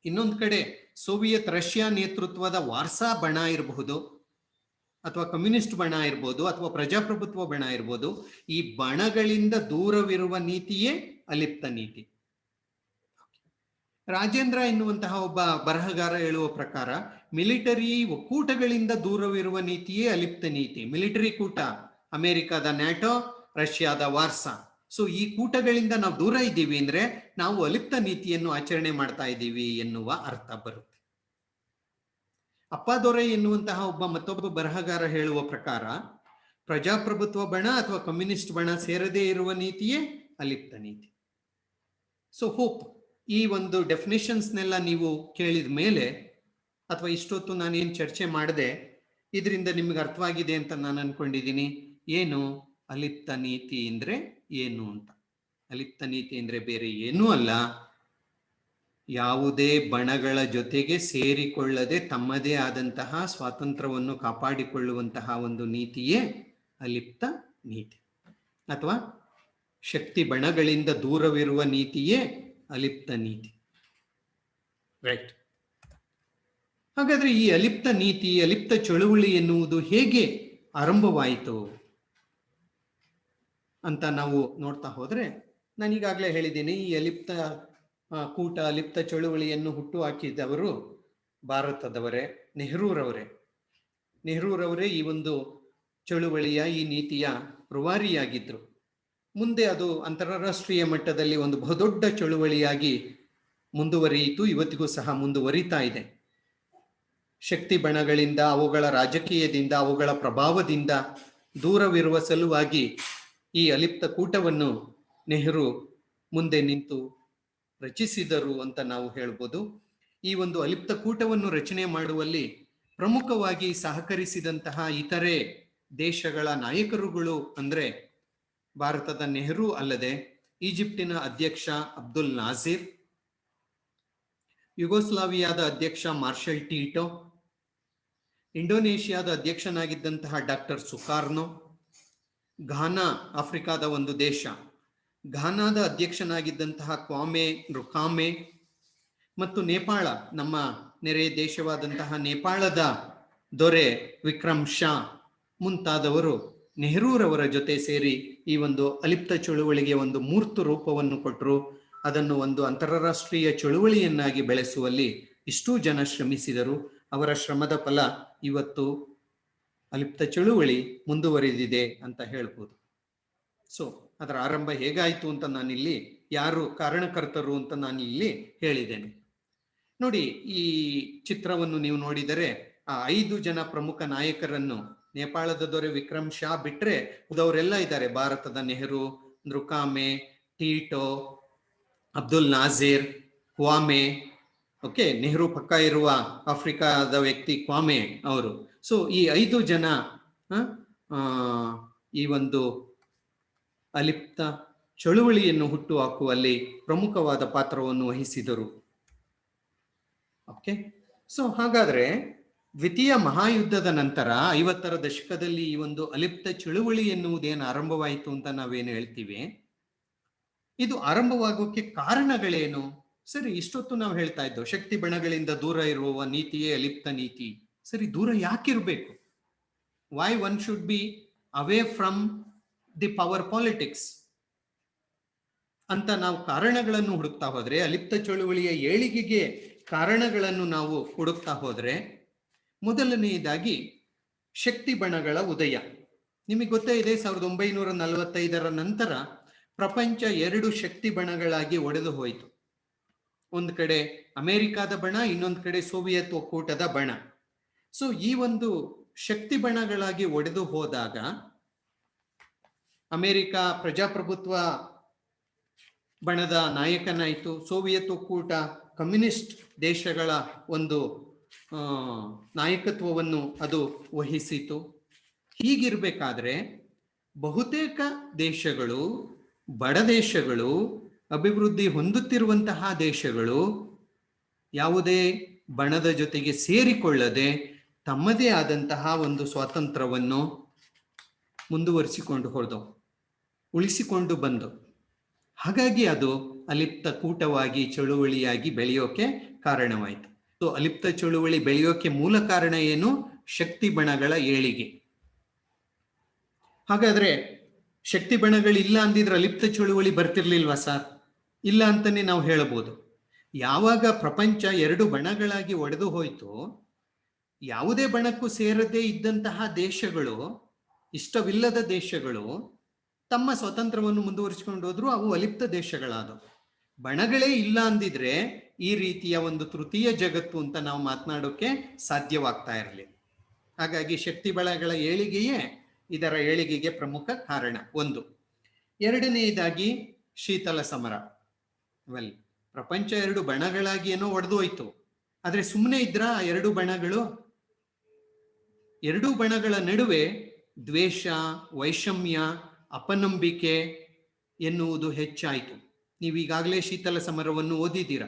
ಇನ್ನೊಂದು ಕಡೆ ಸೋವಿಯತ್ ರಷ್ಯಾ ನೇತೃತ್ವದ ವಾರ್ಸಾ ಬಣ ಇರಬಹುದು, ಅಥವಾ ಕಮ್ಯುನಿಸ್ಟ್ ಬಣ ಇರ್ಬೋದು, ಅಥವಾ ಪ್ರಜಾಪ್ರಭುತ್ವ ಬಣ ಇರ್ಬೋದು. ಈ ಬಣಗಳಿಂದ ದೂರವಿರುವ ನೀತಿಯೇ ಅಲಿಪ್ತ ನೀತಿ. ರಾಜೇಂದ್ರ ಎನ್ನುವಂತಹ ಒಬ್ಬ ಬರಹಗಾರ ಹೇಳುವ ಪ್ರಕಾರ ಮಿಲಿಟರಿ ಒಕ್ಕೂಟಗಳಿಂದ ದೂರವಿರುವ ನೀತಿಯೇ ಅಲಿಪ್ತ ನೀತಿ. ಮಿಲಿಟರಿ ಕೂಟ ಅಮೆರಿಕದ ನ್ಯಾಟೋ, ರಷ್ಯಾದ ವಾರ್ಸಾ. ಸೊ ಈ ಕೂಟಗಳಿಂದ ನಾವು ದೂರ ಇದ್ದೀವಿ ಅಂದ್ರೆ ನಾವು ಅಲಿಪ್ತ ನೀತಿಯನ್ನು ಆಚರಣೆ ಮಾಡ್ತಾ ಇದ್ದೀವಿ ಎನ್ನುವ ಅರ್ಥ ಬರುತ್ತೆ. ಅಪ್ಪಾದೊರೈ ಎನ್ನುವಂತಹ ಮತ್ತೊಬ್ಬ ಬರಹಗಾರ ಹೇಳುವ ಪ್ರಕಾರ ಪ್ರಜಾಪ್ರಭುತ್ವ ಬಣ ಅಥವಾ ಕಮ್ಯುನಿಸ್ಟ್ ಬಣ ಸೇರದೇ ಇರುವ ನೀತಿಯೇ ಅಲಿಪ್ತ ನೀತಿ. ಸೊ ಹೋಪ್ ಈ ಒಂದು ಡೆಫಿನೇಷನ್ಸ್ನೆಲ್ಲ ನೀವು ಕೇಳಿದ ಮೇಲೆ, ಅಥವಾ ಇಷ್ಟೊತ್ತು ನಾನೇನು ಚರ್ಚೆ ಮಾಡಿದೆ ಇದರಿಂದ ನಿಮ್ಗೆ ಅರ್ಥವಾಗಿದೆ ಅಂತ ನಾನು ಅನ್ಕೊಂಡಿದ್ದೀನಿ. ಏನು ಅಲಿಪ್ತ ನೀತಿ ಅಂದ್ರೆ ಏನು ಅಂತ. ಅಲಿಪ್ತ ನೀತಿ ಅಂದ್ರೆ ಬೇರೆ ಏನೂ ಅಲ್ಲ, ಯಾವುದೇ ಬಣಗಳ ಜೊತೆಗೆ ಸೇರಿಕೊಳ್ಳದೆ ತಮ್ಮದೇ ಆದಂತಹ ಸ್ವಾತಂತ್ರ್ಯವನ್ನು ಕಾಪಾಡಿಕೊಳ್ಳುವಂತಹ ಒಂದು ನೀತಿಯೇ ಅಲಿಪ್ತ ನೀತಿ, ಅಥವಾ ಶಕ್ತಿ ಬಣಗಳಿಂದ ದೂರವಿರುವ ನೀತಿಯೇ ಅಲಿಪ್ತ ನೀತಿ. ರೈಟ್. ಹಾಗಾದ್ರೆ ಈ ಅಲಿಪ್ತ ನೀತಿ, ಅಲಿಪ್ತ ಚಳುವಳಿ ಎನ್ನುವುದು ಹೇಗೆ ಆರಂಭವಾಯಿತು ಅಂತ ನಾವು ನೋಡ್ತಾ ಹೋದ್ರೆ, ನಾನೀಗಾಗಲೇ ಹೇಳಿದ್ದೀನಿ, ಈ ಅಲಿಪ್ತ ಕೂಟ ಅಲಿಪ್ತ ಚಳುವಳಿಯನ್ನು ಹುಟ್ಟುಹಾಕಿದವರು ಭಾರತದವರೇ, ನೆಹರೂರವರೇ ಈ ಒಂದು ಚಳುವಳಿಯ ಈ ನೀತಿಯ ರೂವಾರಿಯಾಗಿದ್ದರು. ಮುಂದೆ ಅದು ಅಂತಾರಾಷ್ಟ್ರೀಯ ಮಟ್ಟದಲ್ಲಿ ಒಂದು ಬಹುದೊಡ್ಡ ಚಳುವಳಿಯಾಗಿ ಮುಂದುವರಿಯಿತು, ಇವತ್ತಿಗೂ ಸಹ ಮುಂದುವರಿತಾ ಇದೆ. ಶಕ್ತಿ ಬಣಗಳಿಂದ, ಅವುಗಳ ರಾಜಕೀಯದಿಂದ, ಅವುಗಳ ಪ್ರಭಾವದಿಂದ ದೂರವಿರುವ ಸಲುವಾಗಿ ಈ ಅಲಿಪ್ತ ಕೂಟವನ್ನು ನೆಹರು ಮುಂದೆ ನಿಂತು ರಚಿಸಿದರು ಅಂತ ನಾವು ಹೇಳ್ಬೋದು. ಈ ಒಂದು ಅಲಿಪ್ತ ಕೂಟವನ್ನು ರಚನೆ ಮಾಡುವಲ್ಲಿ ಪ್ರಮುಖವಾಗಿ ಸಹಕರಿಸಿದಂತಹ ಇತರೆ ದೇಶಗಳ ನಾಯಕರುಗಳು ಅಂದ್ರೆ ಭಾರತದ ನೆಹರು ಅಲ್ಲದೆ ಈಜಿಪ್ಟಿನ ಅಧ್ಯಕ್ಷ ಅಬ್ದುಲ್ ನಾಜೀರ್, ಯುಗೋಸ್ಲಾವಿಯಾದ ಅಧ್ಯಕ್ಷ ಮಾರ್ಷಲ್ ಟೀಟೋ, ಇಂಡೋನೇಷಿಯಾದ ಅಧ್ಯಕ್ಷನಾಗಿದ್ದಂತಹ ಡಾಕ್ಟರ್ ಸುಕಾರ್ನೋ, ಘಾನಾ ಆಫ್ರಿಕಾದ ಒಂದು ದೇಶ, ಘಾನಾದ ಅಧ್ಯಕ್ಷನಾಗಿದ್ದಂತಹ ಕ್ವಾಮೆ ನೃಕಾಮೆ, ಮತ್ತು ನೇಪಾಳ, ನಮ್ಮ ನೆರೆ ದೇಶವಾದಂತಹ ನೇಪಾಳದ ದೊರೆ ವಿಕ್ರಮ್ ಶಾ ಮುಂತಾದವರು ನೆಹರೂರವರ ಜೊತೆ ಸೇರಿ ಈ ಒಂದು ಅಲಿಪ್ತ ಚಳುವಳಿಗೆ ಒಂದು ಮೂರ್ತ ರೂಪವನ್ನು ಕೊಟ್ಟರು. ಅದನ್ನು ಒಂದು ಅಂತಾರಾಷ್ಟ್ರೀಯ ಚಳುವಳಿಯನ್ನಾಗಿ ಬೆಳೆಸುವಲ್ಲಿ ಇಷ್ಟೂ ಜನ ಶ್ರಮಿಸಿದರು. ಅವರ ಶ್ರಮದ ಫಲ ಇವತ್ತು ಅಲಿಪ್ತ ಚಳುವಳಿ ಮುಂದುವರಿದಿದೆ ಅಂತ ಹೇಳ್ಬೋದು. ಸೊ ಅದರ ಆರಂಭ ಹೇಗಾಯಿತು ಅಂತ ನಾನಿಲ್ಲಿ, ಯಾರು ಕಾರಣಕರ್ತರು ಅಂತ ನಾನು ಇಲ್ಲಿ ಹೇಳಿದ್ದೇನೆ. ನೋಡಿ, ಈ ಚಿತ್ರವನ್ನು ನೀವು ನೋಡಿದರೆ ಆ 5 ಜನ ಪ್ರಮುಖ ನಾಯಕರನ್ನು, ನೇಪಾಳದ ದೊರೆ ವಿಕ್ರಮ್ ಶಾ ಬಿಟ್ರೆ ಉಳಿದವರೆಲ್ಲ ಇದ್ದಾರೆ. ಭಾರತದ ನೆಹರು, ನೃಕಾಮೆ, ಟೀಟೋ, ಅಬ್ದುಲ್ ನಾಜೀರ್, ಕ್ವಾಮೆ. ಓಕೆ, ನೆಹರು ಪಕ್ಕ ಇರುವ ಆಫ್ರಿಕಾದ ವ್ಯಕ್ತಿ ಕ್ವಾಮೆ ಅವರು. ಸೊ ಈ 5 ಜನ ಈ ಒಂದು ಅಲಿಪ್ತ ಚಳುವಳಿಯನ್ನು ಹುಟ್ಟು ಹಾಕುವಲ್ಲಿ ಪ್ರಮುಖವಾದ ಪಾತ್ರವನ್ನು ವಹಿಸಿದರು. ಓಕೆ, ಸೊ ಹಾಗಾದ್ರೆ ದ್ವಿತೀಯ ಮಹಾಯುದ್ಧದ ನಂತರ 50ರ ದಶಕದಲ್ಲಿ ಈ ಒಂದು ಅಲಿಪ್ತ ಚಳುವಳಿ ಎನ್ನುವುದೇನು ಆರಂಭವಾಯಿತು ಅಂತ ನಾವೇನು ಹೇಳ್ತೀವಿ, ಇದು ಆರಂಭವಾಗೋಕೆ ಕಾರಣಗಳೇನು? ಸರಿ, ಇಷ್ಟೊತ್ತು ನಾವು ಹೇಳ್ತಾ ಇದ್ದೋ ಶಕ್ತಿ ಬಣಗಳಿಂದ ದೂರ ಇರುವ ನೀತಿಯೇ ಅಲಿಪ್ತ ನೀತಿ. ಸರಿ, ದೂರ ಯಾಕಿರ್ಬೇಕು? Why one should be away from the power politics ಅಂತ ನಾವು ಕಾರಣಗಳನ್ನು ಹುಡುಕ್ತಾ ಹೋದ್ರೆ, ಅಲಿಪ್ತ ಚಳುವಳಿಯ ಏಳಿಗೆಗೆ ಕಾರಣಗಳನ್ನು ನಾವು ಹುಡುಕ್ತಾ ಹೋದ್ರೆ, ಮೊದಲನೆಯದಾಗಿ ಶಕ್ತಿ ಬಣಗಳ ಉದಯ. ನಿಮಗೆ ಗೊತ್ತೇ ಇದೆ, 1945ರ ನಂತರ ಪ್ರಪಂಚ 2 ಶಕ್ತಿ ಬಣಗಳಾಗಿ ಒಡೆದು ಹೋಯಿತು. ಒಂದು ಕಡೆ ಅಮೆರಿಕಾದ ಬಣ, ಇನ್ನೊಂದು ಕಡೆ ಸೋವಿಯತ್ ಒಕ್ಕೂಟದ ಬಣ. ಸೊ ಈ ಒಂದು ಶಕ್ತಿ ಬಣಗಳಾಗಿ ಒಡೆದು ಹೋದಾಗ ಅಮೆರಿಕ ಪ್ರಜಾಪ್ರಭುತ್ವ ಬಣದ ನಾಯಕನಾಯಿತು, ಸೋವಿಯತ್ ಒಕ್ಕೂಟ ಕಮ್ಯುನಿಸ್ಟ್ ದೇಶಗಳ ಒಂದು ನಾಯಕತ್ವವನ್ನು ಅದು ವಹಿಸಿತು. ಹೀಗಿರ್ಬೇಕಾದ್ರೆ ಬಹುತೇಕ ದೇಶಗಳು, ಬಡ ದೇಶಗಳು, ಅಭಿವೃದ್ಧಿ ಹೊಂದುತ್ತಿರುವಂತಹ ದೇಶಗಳು ಯಾವುದೇ ಬಣದ ಜೊತೆಗೆ ಸೇರಿಕೊಳ್ಳದೆ ತಮ್ಮದೇ ಆದಂತಹ ಒಂದು ಸ್ವಾತಂತ್ರ್ಯವನ್ನು ಮುಂದುವರಿಸಿಕೊಂಡು ಹೋದವು, ಉಳಿಸಿಕೊಂಡು ಬಂದು. ಹಾಗಾಗಿ ಅದು ಅಲಿಪ್ತ ಕೂಟವಾಗಿ, ಚಳುವಳಿಯಾಗಿ ಬೆಳೆಯೋಕೆ ಕಾರಣವಾಯಿತು. ಸೊ ಅಲಿಪ್ತ ಚಳುವಳಿ ಬೆಳೆಯೋಕೆ ಮೂಲ ಕಾರಣ ಏನು? ಶಕ್ತಿ ಬಣಗಳ ಏಳಿಗೆ. ಹಾಗಾದ್ರೆ ಶಕ್ತಿ ಬಣಗಳಿಲ್ಲ ಅಂದಿದ್ರೆ ಅಲಿಪ್ತ ಚಳುವಳಿ ಬರ್ತಿರ್ಲಿಲ್ವಾ ಸರ್? ಇಲ್ಲ ಅಂತಾನೆ ನಾವು ಹೇಳಬಹುದು. ಯಾವಾಗ ಪ್ರಪಂಚ 2 ಬಣಗಳಾಗಿ ಒಡೆದು ಹೋಯ್ತು, ಯಾವುದೇ ಬಣಕ್ಕೂ ಸೇರದೇ ಇದ್ದಂತಹ ದೇಶಗಳು, ಇಷ್ಟವಿಲ್ಲದ ದೇಶಗಳು ತಮ್ಮ ಸ್ವತಂತ್ರವನ್ನು ಮುಂದುವರಿಸಿಕೊಂಡು ಹೋದ್ರು. ಅವು ಅಲಿಪ್ತ ದೇಶಗಳಾದವು. ಬಣಗಳೇ ಇಲ್ಲ ಅಂದಿದ್ರೆ ಈ ರೀತಿಯ ಒಂದು ತೃತೀಯ ಜಗತ್ತು ಅಂತ ನಾವು ಮಾತನಾಡೋಕೆ ಸಾಧ್ಯವಾಗ್ತಾ ಇರಲಿಲ್ಲ. ಹಾಗಾಗಿ ಶಕ್ತಿ ಬಣಗಳ ಏಳಿಗೆಯೇ ಇದರ ಏಳಿಗೆಗೆ ಪ್ರಮುಖ ಕಾರಣ ಒಂದು. ಎರಡನೆಯದಾಗಿ ಶೀತಲ ಸಮರ. ವೆಲ್, ಪ್ರಪಂಚ 2 ಬಣಗಳಾಗಿ ಏನೋ ಒಡೆದು ಹೋಯ್ತು, ಆದ್ರೆ ಸುಮ್ಮನೆ ಇದ್ರ 2 ಬಣಗಳು? 2 ಬಣಗಳ ನಡುವೆ ದ್ವೇಷ, ವೈಷಮ್ಯ, ಅಪನಂಬಿಕೆ ಎನ್ನುವುದು ಹೆಚ್ಚಾಯಿತು. ನೀವೀಗಾಗಲೇ ಶೀತಲ ಸಮರವನ್ನು ಓದಿದ್ದೀರ.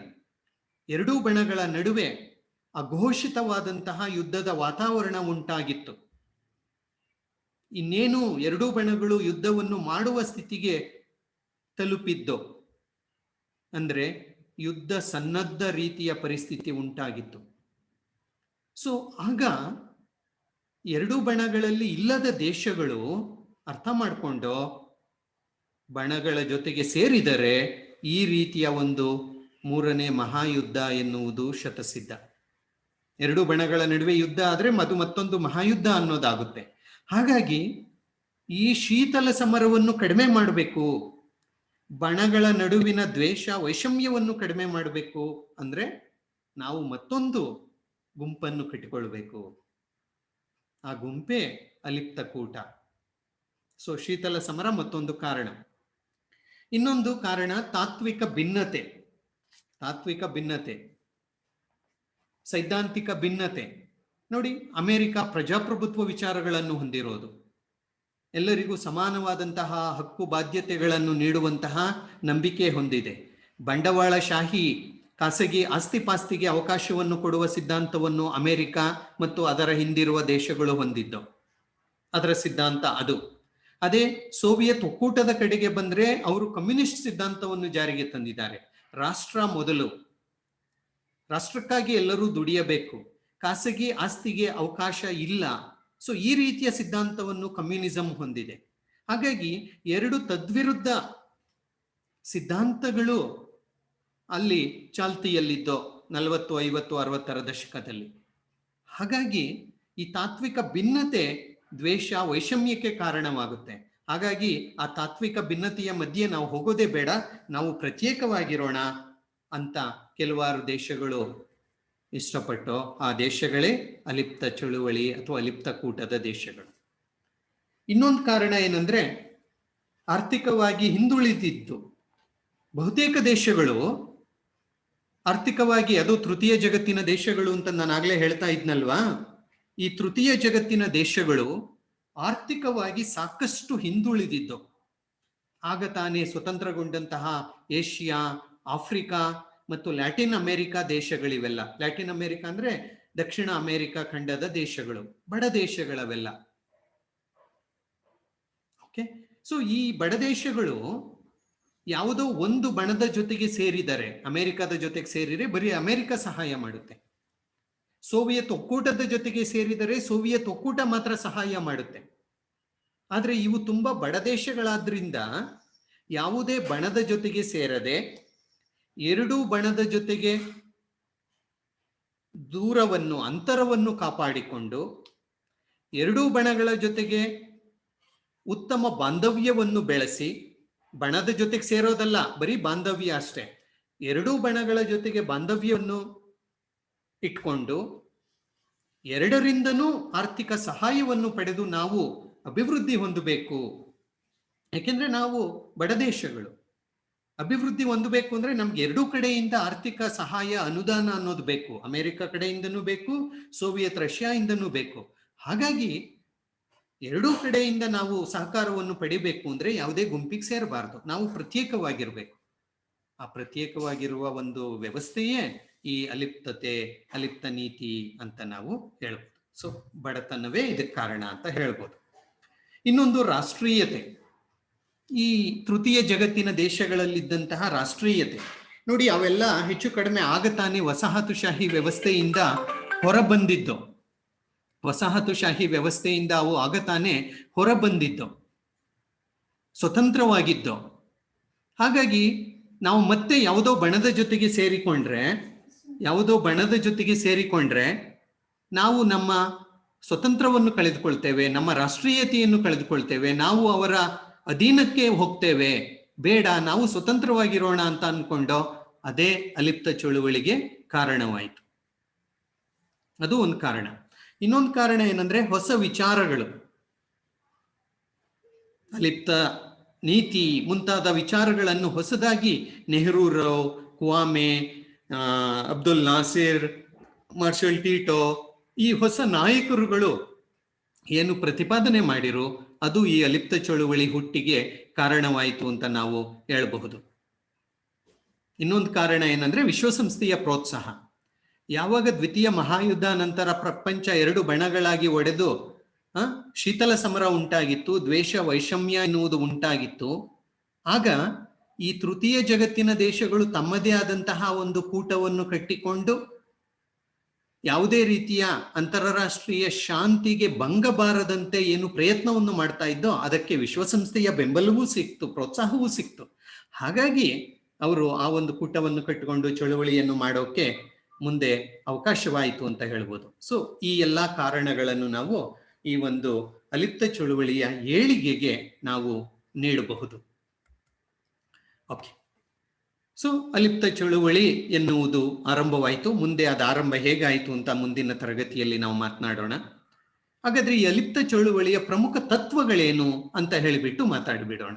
2 ಬಣಗಳ ನಡುವೆ ಅಘೋಷಿತವಾದಂತಹ ಯುದ್ಧದ ವಾತಾವರಣ ಉಂಟಾಗಿತ್ತು. ಇನ್ನೇನು 2 ಬಣಗಳು ಯುದ್ಧವನ್ನು ಮಾಡುವ ಸ್ಥಿತಿಗೆ ತಲುಪಿದ್ದೋ, ಅಂದ್ರೆ ಯುದ್ಧ ಸನ್ನದ್ಧ ರೀತಿಯ ಪರಿಸ್ಥಿತಿ ಉಂಟಾಗಿತ್ತು. ಸೊ ಆಗ 2 ಬಣಗಳಲ್ಲಿ ಇಲ್ಲದ ದೇಶಗಳು ಅರ್ಥ ಮಾಡಿಕೊಂಡು ಬಣಗಳ ಜೊತೆಗೆ ಸೇರಿದರೆ ಈ ರೀತಿಯ ಒಂದು ಮೂರನೇ ಮಹಾಯುದ್ಧ ಎನ್ನುವುದು ಶತಸಿದ್ಧ. ಎರಡು ಬಣಗಳ ನಡುವೆ ಯುದ್ಧ ಆದರೆ ಅದು ಮತ್ತೊಂದು ಮಹಾಯುದ್ಧ ಅನ್ನೋದಾಗುತ್ತೆ. ಹಾಗಾಗಿ ಈ ಶೀತಲ ಸಮರವನ್ನು ಕಡಿಮೆ ಮಾಡಬೇಕು, ಬಣಗಳ ನಡುವಿನ ದ್ವೇಷ ವೈಷಮ್ಯವನ್ನು ಕಡಿಮೆ ಮಾಡಬೇಕು ಅಂದ್ರೆ ನಾವು ಮತ್ತೊಂದು ಗುಂಪನ್ನು ಕಟ್ಟಿಕೊಳ್ಬೇಕು. ಆ ಗುಂಪೇ ಅಲಿಪ್ತ ಕೂಟ. ಸೊ ಶೀತಲ ಸಮರ ಮತ್ತೊಂದು ಕಾರಣ. ಇನ್ನೊಂದು ಕಾರಣ ತಾತ್ವಿಕ ಭಿನ್ನತೆ. ತಾತ್ವಿಕ ಭಿನ್ನತೆ, ಸೈದ್ಧಾಂತಿಕ ಭಿನ್ನತೆ. ನೋಡಿ, ಅಮೆರಿಕ ಪ್ರಜಾಪ್ರಭುತ್ವ ವಿಚಾರಗಳನ್ನು ಹೊಂದಿರೋದು, ಎಲ್ಲರಿಗೂ ಸಮಾನವಾದಂತಹ ಹಕ್ಕು ಬಾಧ್ಯತೆಗಳನ್ನು ನೀಡುವಂತಹ ನಂಬಿಕೆ ಹೊಂದಿದೆ. ಬಂಡವಾಳಶಾಹಿ ಖಾಸಗಿ ಆಸ್ತಿಪಾಸ್ತಿಗೆ ಅವಕಾಶವನ್ನು ಕೊಡುವ ಸಿದ್ಧಾಂತವನ್ನು ಅಮೆರಿಕ ಮತ್ತು ಅದರ ಹಿಂದಿರುವ ದೇಶಗಳು ಹೊಂದಿದ್ದು, ಅದರ ಸಿದ್ಧಾಂತ ಅದು. ಅದೇ ಸೋವಿಯತ್ ಒಕ್ಕೂಟದ ಕಡೆಗೆ ಬಂದ್ರೆ ಅವರು ಕಮ್ಯುನಿಸ್ಟ್ ಸಿದ್ಧಾಂತವನ್ನು ಜಾರಿಗೆ ತಂದಿದ್ದಾರೆ. ರಾಷ್ಟ್ರ ಮೊದಲು, ರಾಷ್ಟ್ರಕ್ಕಾಗಿ ಎಲ್ಲರೂ ದುಡಿಯಬೇಕು, ಖಾಸಗಿ ಆಸ್ತಿಗೆ ಅವಕಾಶ ಇಲ್ಲ. ಸೊ ಈ ರೀತಿಯ ಸಿದ್ಧಾಂತವನ್ನು ಕಮ್ಯುನಿಸಂ ಹೊಂದಿದೆ. ಹಾಗಾಗಿ ಎರಡು ತದ್ವಿರುದ್ಧ ಸಿದ್ಧಾಂತಗಳು ಅಲ್ಲಿ ಚಾಲ್ತಿಯಲ್ಲಿದ್ದೋ 40, 50, 60ರ ದಶಕದಲ್ಲಿ. ಹಾಗಾಗಿ ಈ ತಾತ್ವಿಕ ಭಿನ್ನತೆ ದ್ವೇಷ ವೈಷಮ್ಯಕ್ಕೆ ಕಾರಣವಾಗುತ್ತೆ. ಹಾಗಾಗಿ ಆ ತಾತ್ವಿಕ ಭಿನ್ನತೆಯ ಮಧ್ಯೆ ನಾವು ಹೋಗೋದೇ ಬೇಡ, ನಾವು ಪ್ರತ್ಯೇಕವಾಗಿರೋಣ ಅಂತ ಕೆಲವಾರು ದೇಶಗಳು ಇಷ್ಟಪಟ್ಟು ಆ ದೇಶಗಳೇ ಅಲಿಪ್ತ ಚಳುವಳಿ ಅಥವಾ ಅಲಿಪ್ತ ಕೂಟದ ದೇಶಗಳು. ಇನ್ನೊಂದು ಕಾರಣ ಏನಂದ್ರೆ ಆರ್ಥಿಕವಾಗಿ ಹಿಂದುಳಿದಿದ್ದು. ಬಹುತೇಕ ದೇಶಗಳು ಆರ್ಥಿಕವಾಗಿ, ಅದು ತೃತೀಯ ಜಗತ್ತಿನ ದೇಶಗಳು ಅಂತ ನಾನು ಆಗ್ಲೇ ಹೇಳ್ತಾ ಇದ್ನಲ್ವಾ, ಈ ತೃತೀಯ ಜಗತ್ತಿನ ದೇಶಗಳು ಆರ್ಥಿಕವಾಗಿ ಸಾಕಷ್ಟು ಹಿಂದುಳಿದಿದ್ದು. ಆಗ ತಾನೇ ಸ್ವತಂತ್ರಗೊಂಡಂತಹ ಏಷ್ಯಾ, ಆಫ್ರಿಕಾ ಮತ್ತು ಲ್ಯಾಟಿನ್ ಅಮೆರಿಕಾ ದೇಶಗಳಿವೆಲ್ಲ. ಲ್ಯಾಟಿನ್ ಅಮೆರಿಕಾ ಅಂದ್ರೆ ದಕ್ಷಿಣ ಅಮೆರಿಕ ಖಂಡದ ದೇಶಗಳು, ಬಡ ದೇಶಗಳವೆಲ್ಲ. ಓಕೆ, ಸೊ ಈ ಬಡ ದೇಶಗಳು ಯಾವುದೋ ಒಂದು ಬಣದ ಜೊತೆಗೆ ಸೇರಿದರೆ, ಅಮೆರಿಕದ ಜೊತೆಗೆ ಸೇರಿದರೆ ಬರೀ ಅಮೆರಿಕ ಸಹಾಯ ಮಾಡುತ್ತೆ. ಸೋವಿಯತ್ ಒಕ್ಕೂಟದ ಜೊತೆಗೆ ಸೇರಿದರೆ ಸೋವಿಯತ್ ಒಕ್ಕೂಟ ಮಾತ್ರ ಸಹಾಯ ಮಾಡುತ್ತೆ. ಆದ್ರೆ ಇವು ತುಂಬಾ ಬಡ ದೇಶಗಳಾದ್ರಿಂದ ಯಾವುದೇ ಬಣದ ಜೊತೆಗೆ ಸೇರದೆ, ಎರಡೂ ಬಣದ ಜೊತೆಗೆ ದೂರವನ್ನು, ಅಂತರವನ್ನು ಕಾಪಾಡಿಕೊಂಡು, ಎರಡೂ ಬಣಗಳ ಜೊತೆಗೆ ಉತ್ತಮ ಬಾಂಧವ್ಯವನ್ನು ಬೆಳೆಸಿ, ಬಣದ ಜೊತೆಗೆ ಸೇರೋದಲ್ಲ, ಬರೀ ಬಾಂಧವ್ಯ ಅಷ್ಟೇ, ಎರಡೂ ಬಣಗಳ ಜೊತೆಗೆ ಬಾಂಧವ್ಯವನ್ನು ಇಟ್ಕೊಂಡು ಎರಡರಿಂದನೂ ಆರ್ಥಿಕ ಸಹಾಯವನ್ನು ಪಡೆದು ನಾವು ಅಭಿವೃದ್ಧಿ ಹೊಂದಬೇಕು. ಯಾಕೆಂದ್ರೆ ನಾವು ಬಡ ದೇಶಗಳು, ಅಭಿವೃದ್ಧಿ ಹೊಂದಬೇಕು ಅಂದ್ರೆ ನಮ್ಗೆ ಎರಡೂ ಕಡೆಯಿಂದ ಆರ್ಥಿಕ ಸಹಾಯ, ಅನುದಾನ ಅನ್ನೋದು ಬೇಕು. ಅಮೆರಿಕ ಕಡೆಯಿಂದನೂ ಬೇಕು, ಸೋವಿಯತ್ ರಷ್ಯಾಯಿಂದನೂ ಬೇಕು. ಹಾಗಾಗಿ ಎರಡೂ ಕಡೆಯಿಂದ ನಾವು ಸಹಕಾರವನ್ನು ಪಡಿಬೇಕು ಅಂದ್ರೆ ಯಾವುದೇ ಗುಂಪಿಗೆ ಸೇರಬಾರ್ದು, ನಾವು ಪ್ರತ್ಯೇಕವಾಗಿರ್ಬೇಕು. ಆ ಪ್ರತ್ಯೇಕವಾಗಿರುವ ಒಂದು ವ್ಯವಸ್ಥೆಯೇ ಈ ಅಲಿಪ್ತತೆ, ಅಲಿಪ್ತ ನೀತಿ ಅಂತ ನಾವು ಹೇಳ್ಬೋದು. ಸೊ ಬಡತನವೇ ಇದಕ್ಕೆ ಕಾರಣ ಅಂತ ಹೇಳ್ಬೋದು. ಇನ್ನೊಂದು ರಾಷ್ಟ್ರೀಯತೆ. ಈ ತೃತೀಯ ಜಗತ್ತಿನ ದೇಶಗಳಲ್ಲಿದ್ದಂತಹ ರಾಷ್ಟ್ರೀಯತೆ ನೋಡಿ, ಅವೆಲ್ಲ ಹೆಚ್ಚು ಕಡಿಮೆ ಆಗತಾನೆ ವಸಾಹತುಶಾಹಿ ವ್ಯವಸ್ಥೆಯಿಂದ ಹೊರಬಂದಿದ್ದು. ವಸಾಹತುಶಾಹಿ ವ್ಯವಸ್ಥೆಯಿಂದ ಅವು ಆಗತಾನೆ ಹೊರಬಂದಿದ್ದು, ಸ್ವತಂತ್ರವಾಗಿದ್ದು. ಹಾಗಾಗಿ ನಾವು ಮತ್ತೆ ಯಾವುದೋ ಬಣದ ಜೊತೆಗೆ ಸೇರಿಕೊಂಡ್ರೆ ನಾವು ನಮ್ಮ ಸ್ವತಂತ್ರವನ್ನು ಕಳೆದುಕೊಳ್ತೇವೆ, ನಮ್ಮ ರಾಷ್ಟ್ರೀಯತೆಯನ್ನು ಕಳೆದುಕೊಳ್ತೇವೆ, ನಾವು ಅವರ ಅಧೀನಕ್ಕೆ ಹೋಗ್ತೇವೆ. ಬೇಡ, ನಾವು ಸ್ವತಂತ್ರವಾಗಿರೋಣ ಅಂತ ಅನ್ಕೊಂಡು ಅದೇ ಅಲಿಪ್ತ ಚಳುವಳಿಗೆ ಕಾರಣವಾಯಿತು. ಅದು ಒಂದು ಕಾರಣ. ಇನ್ನೊಂದು ಕಾರಣ ಏನಂದ್ರೆ ಹೊಸ ವಿಚಾರಗಳು, ಅಲಿಪ್ತ ನೀತಿ ಮುಂತಾದ ವಿಚಾರಗಳನ್ನು ಹೊಸದಾಗಿ ನೆಹರೂರು, ಕ್ವಾಮೆ, ಅಬ್ದುಲ್ ನಾಸಿರ್, ಮಾರ್ಷಲ್ ಟೀಟೋ, ಈ ಹೊಸ ನಾಯಕರುಗಳು ಏನು ಪ್ರತಿಪಾದನೆ ಮಾಡಿರೋ ಅದು ಈ ಅಲಿಪ್ತ ಚಳುವಳಿ ಹುಟ್ಟಿಗೆ ಕಾರಣವಾಯಿತು ಅಂತ ನಾವು ಹೇಳಬಹುದು. ಇನ್ನೊಂದು ಕಾರಣ ಏನಂದ್ರೆ ವಿಶ್ವಸಂಸ್ಥೆಯ ಪ್ರೋತ್ಸಾಹ. ಯಾವಾಗ ದ್ವಿತೀಯ ಮಹಾಯುದ್ಧ ನಂತರ ಪ್ರಪಂಚ ಎರಡು ಬಣಗಳಾಗಿ ಒಡೆದು ಶೀತಲ ಸಮರ ಉಂಟಾಗಿತ್ತು, ದ್ವೇಷ ವೈಷಮ್ಯ ಎನ್ನುವುದು ಉಂಟಾಗಿತ್ತು, ಆಗ ಈ ತೃತೀಯ ಜಗತ್ತಿನ ದೇಶಗಳು ತಮ್ಮದೇ ಆದಂತಹ ಒಂದು ಕೂಟವನ್ನು ಕಟ್ಟಿಕೊಂಡು ಯಾವುದೇ ರೀತಿಯ ಅಂತಾರಾಷ್ಟ್ರೀಯ ಶಾಂತಿಗೆ ಭಂಗ ಬಾರದಂತೆ ಏನು ಪ್ರಯತ್ನವನ್ನು ಮಾಡ್ತಾ ಇದ್ದೋ ಅದಕ್ಕೆ ವಿಶ್ವಸಂಸ್ಥೆಯ ಬೆಂಬಲವೂ ಸಿಕ್ತು, ಪ್ರೋತ್ಸಾಹವೂ ಸಿಕ್ತು. ಹಾಗಾಗಿ ಅವರು ಆ ಒಂದು ಕೂಟವನ್ನು ಕಟ್ಟಿಕೊಂಡು ಚಳುವಳಿಯನ್ನು ಮಾಡೋಕೆ ಮುಂದೆ ಅವಕಾಶವಾಯಿತು ಅಂತ ಹೇಳ್ಬೋದು. ಸೊ ಈ ಎಲ್ಲ ಕಾರಣಗಳನ್ನು ನಾವು ಈ ಒಂದು ಅಲಿಪ್ತ ಚಳುವಳಿಯ ಏಳಿಗೆಗೆ ನಾವು ನೀಡಬಹುದು. ಓಕೆ, ಸೊ ಅಲಿಪ್ತ ಚಳುವಳಿ ಎನ್ನುವುದು ಆರಂಭವಾಯಿತು. ಮುಂದೆ ಅದು ಆರಂಭ ಹೇಗಾಯಿತು ಅಂತ ಮುಂದಿನ ತರಗತಿಯಲ್ಲಿ ನಾವು ಮಾತನಾಡೋಣ. ಹಾಗಾದ್ರೆ ಈ ಅಲಿಪ್ತ ಚಳುವಳಿಯ ಪ್ರಮುಖ ತತ್ವಗಳೇನು ಅಂತ ಹೇಳಿಬಿಟ್ಟು ಮಾತಾಡಿಬಿಡೋಣ.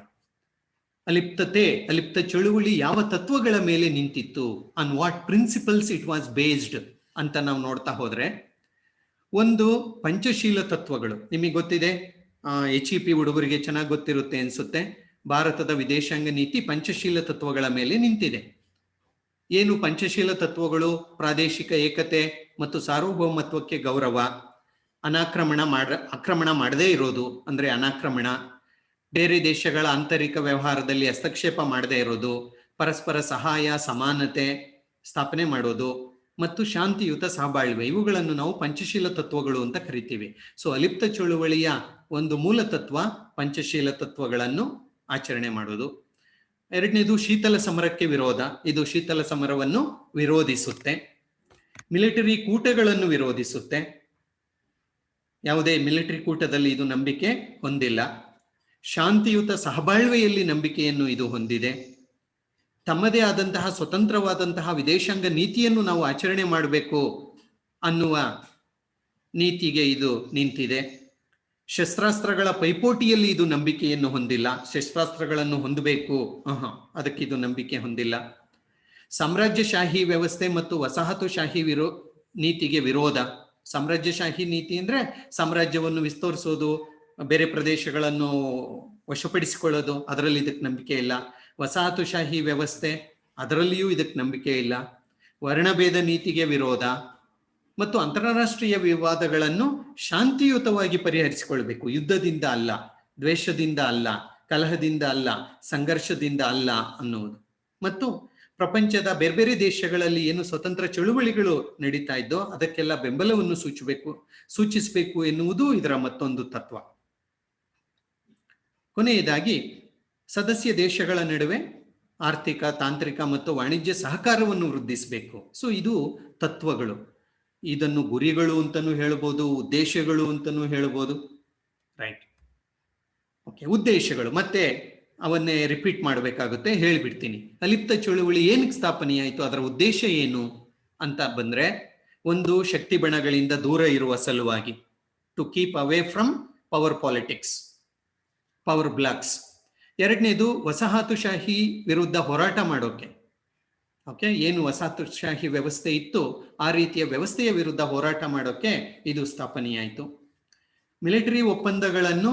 ಅಲಿಪ್ತ ಚಳುವಳಿ ಯಾವ ತತ್ವಗಳ ಮೇಲೆ ನಿಂತಿತ್ತು, on what principles it was based ಅಂತ ನಾವು ನೋಡ್ತಾ ಹೋದ್ರೆ, ಒಂದು ಪಂಚಶೀಲ ತತ್ವಗಳು. ನಿಮಗೆ ಗೊತ್ತಿದೆ, HEP ಹುಡುಗರಿಗೆ ಚೆನ್ನಾಗಿ ಗೊತ್ತಿರುತ್ತೆ ಅನ್ಸುತ್ತೆ. ಭಾರತದ ವಿದೇಶಾಂಗ ನೀತಿ ಪಂಚಶೀಲ ತತ್ವಗಳ ಮೇಲೆ ನಿಂತಿದೆ. ಏನು ಪಂಚಶೀಲ ತತ್ವಗಳು? ಪ್ರಾದೇಶಿಕ ಏಕತೆ ಮತ್ತು ಸಾರ್ವಭೌಮತ್ವಕ್ಕೆ ಗೌರವ, ಆಕ್ರಮಣ ಮಾಡದೇ ಇರೋದು ಅಂದ್ರೆ ಅನಾಕ್ರಮಣ, ಬೇರೆ ದೇಶಗಳ ಆಂತರಿಕ ವ್ಯವಹಾರದಲ್ಲಿ ಹಸ್ತಕ್ಷೇಪ ಮಾಡದೇ ಇರೋದು, ಪರಸ್ಪರ ಸಹಾಯ, ಸಮಾನತೆ ಸ್ಥಾಪನೆ ಮಾಡೋದು ಮತ್ತು ಶಾಂತಿಯುತ ಸಹಬಾಳ್ವೆ, ಇವುಗಳನ್ನು ನಾವು ಪಂಚಶೀಲ ತತ್ವಗಳು ಅಂತ ಕರಿತೀವಿ. ಸೊ ಅಲಿಪ್ತ ಚಳುವಳಿಯ ಒಂದು ಮೂಲ ತತ್ವ ಪಂಚಶೀಲ ತತ್ವಗಳನ್ನು ಆಚರಣೆ ಮಾಡೋದು. ಎರಡನೇದು ಶೀತಲ ಸಮರಕ್ಕೆ ವಿರೋಧ. ಇದು ಶೀತಲ ಸಮರವನ್ನು ವಿರೋಧಿಸುತ್ತೆ. ಮಿಲಿಟರಿ ಕೂಟಗಳನ್ನು ವಿರೋಧಿಸುತ್ತೆ. ಯಾವುದೇ ಮಿಲಿಟರಿ ಕೂಟದಲ್ಲಿ ಇದು ನಂಬಿಕೆ ಹೊಂದಿಲ್ಲ. ಶಾಂತಿಯುತ ಸಹಬಾಳ್ವೆಯಲ್ಲಿ ನಂಬಿಕೆಯನ್ನು ಇದು ಹೊಂದಿದೆ. ತಮ್ಮದೇ ಆದಂತಹ ಸ್ವತಂತ್ರವಾದಂತಹ ವಿದೇಶಾಂಗ ನೀತಿಯನ್ನು ನಾವು ಆಚರಣೆ ಮಾಡಬೇಕು ಅನ್ನುವ ನೀತಿಗೆ ಇದು ನಿಂತಿದೆ. ಶಸ್ತ್ರಾಸ್ತ್ರಗಳ ಪೈಪೋಟಿಯಲ್ಲಿ ಇದು ನಂಬಿಕೆಯನ್ನು ಹೊಂದಿಲ್ಲ. ಶಸ್ತ್ರಾಸ್ತ್ರಗಳನ್ನು ಹೊಂದಬೇಕು, ಅದಕ್ಕೆ ಇದು ನಂಬಿಕೆ ಹೊಂದಿಲ್ಲ. ಸಾಮ್ರಾಜ್ಯಶಾಹಿ ವ್ಯವಸ್ಥೆ ಮತ್ತು ವಸಾಹತುಶಾಹಿ ನೀತಿಗೆ ವಿರೋಧ. ಸಾಮ್ರಾಜ್ಯಶಾಹಿ ನೀತಿ ಅಂದ್ರೆ ಸಾಮ್ರಾಜ್ಯವನ್ನು ವಿಸ್ತರಿಸೋದು, ಬೇರೆ ಪ್ರದೇಶಗಳನ್ನು ವಶಪಡಿಸಿಕೊಳ್ಳೋದು, ಅದರಲ್ಲಿ ಇದಕ್ಕೆ ನಂಬಿಕೆ ಇಲ್ಲ. ವಸಾಹತುಶಾಹಿ ವ್ಯವಸ್ಥೆ, ಅದರಲ್ಲಿಯೂ ಇದಕ್ಕೆ ನಂಬಿಕೆ ಇಲ್ಲ. ವರ್ಣಭೇದ ನೀತಿಗೆ ವಿರೋಧ ಮತ್ತು ಅಂತಾರಾಷ್ಟ್ರೀಯ ವಿವಾದಗಳನ್ನು ಶಾಂತಿಯುತವಾಗಿ ಪರಿಹರಿಸಿಕೊಳ್ಬೇಕು, ಯುದ್ಧದಿಂದ ಅಲ್ಲ, ದ್ವೇಷದಿಂದ ಅಲ್ಲ, ಕಲಹದಿಂದ ಅಲ್ಲ, ಸಂಘರ್ಷದಿಂದ ಅಲ್ಲ ಅನ್ನುವುದು. ಮತ್ತು ಪ್ರಪಂಚದ ಬೇರೆ ಬೇರೆ ದೇಶಗಳಲ್ಲಿ ಏನು ಸ್ವತಂತ್ರ ಚಳುವಳಿಗಳು ನಡೀತಾ ಇದ್ದೋ ಅದಕ್ಕೆಲ್ಲ ಬೆಂಬಲವನ್ನು ಸೂಚಿಸಬೇಕು ಎನ್ನುವುದು ಇದರ ಮತ್ತೊಂದು ತತ್ವ. ಕೊನೆಯದಾಗಿ ಸದಸ್ಯ ದೇಶಗಳ ನಡುವೆ ಆರ್ಥಿಕ, ತಾಂತ್ರಿಕ ಮತ್ತು ವಾಣಿಜ್ಯ ಸಹಕಾರವನ್ನು ವೃದ್ಧಿಸಬೇಕು. ಸೊ ಇದು ತತ್ವಗಳು. ಇದನ್ನು ಗುರಿಗಳು ಅಂತಲೂ ಹೇಳ್ಬೋದು, ಉದ್ದೇಶಗಳು ಅಂತಲೂ ಹೇಳ್ಬೋದು. ರೈಟ್, ಓಕೆ, ಉದ್ದೇಶಗಳು ಮತ್ತೆ ಅವನ್ನೇ ರಿಪೀಟ್ ಮಾಡಬೇಕಾಗುತ್ತೆ, ಹೇಳಿಬಿಡ್ತೀನಿ. ಅಲಿಪ್ತ ಚಳುವಳಿ ಏನಕ್ಕೆ ಸ್ಥಾಪನೆಯಾಯಿತು, ಅದರ ಉದ್ದೇಶ ಏನು ಅಂತ ಬಂದ್ರೆ, ಒಂದು ಶಕ್ತಿ ಬಣಗಳಿಂದ ದೂರ ಇರುವ ಸಲುವಾಗಿ, to keep away from power politics, power blocs. ಎರಡನೇದು ವಸಾಹತುಶಾಹಿ ವಿರುದ್ಧ ಹೋರಾಟ ಮಾಡೋಕೆ. ಓಕೆ, ಏನು ವಸಾಹತುಶಾಹಿ ವ್ಯವಸ್ಥೆ ಇತ್ತು ಆ ರೀತಿಯ ವ್ಯವಸ್ಥೆಯ ವಿರುದ್ಧ ಹೋರಾಟ ಮಾಡೋಕೆ ಇದು ಸ್ಥಾಪನೆಯಾಯಿತು. ಮಿಲಿಟರಿ ಒಪ್ಪಂದಗಳನ್ನು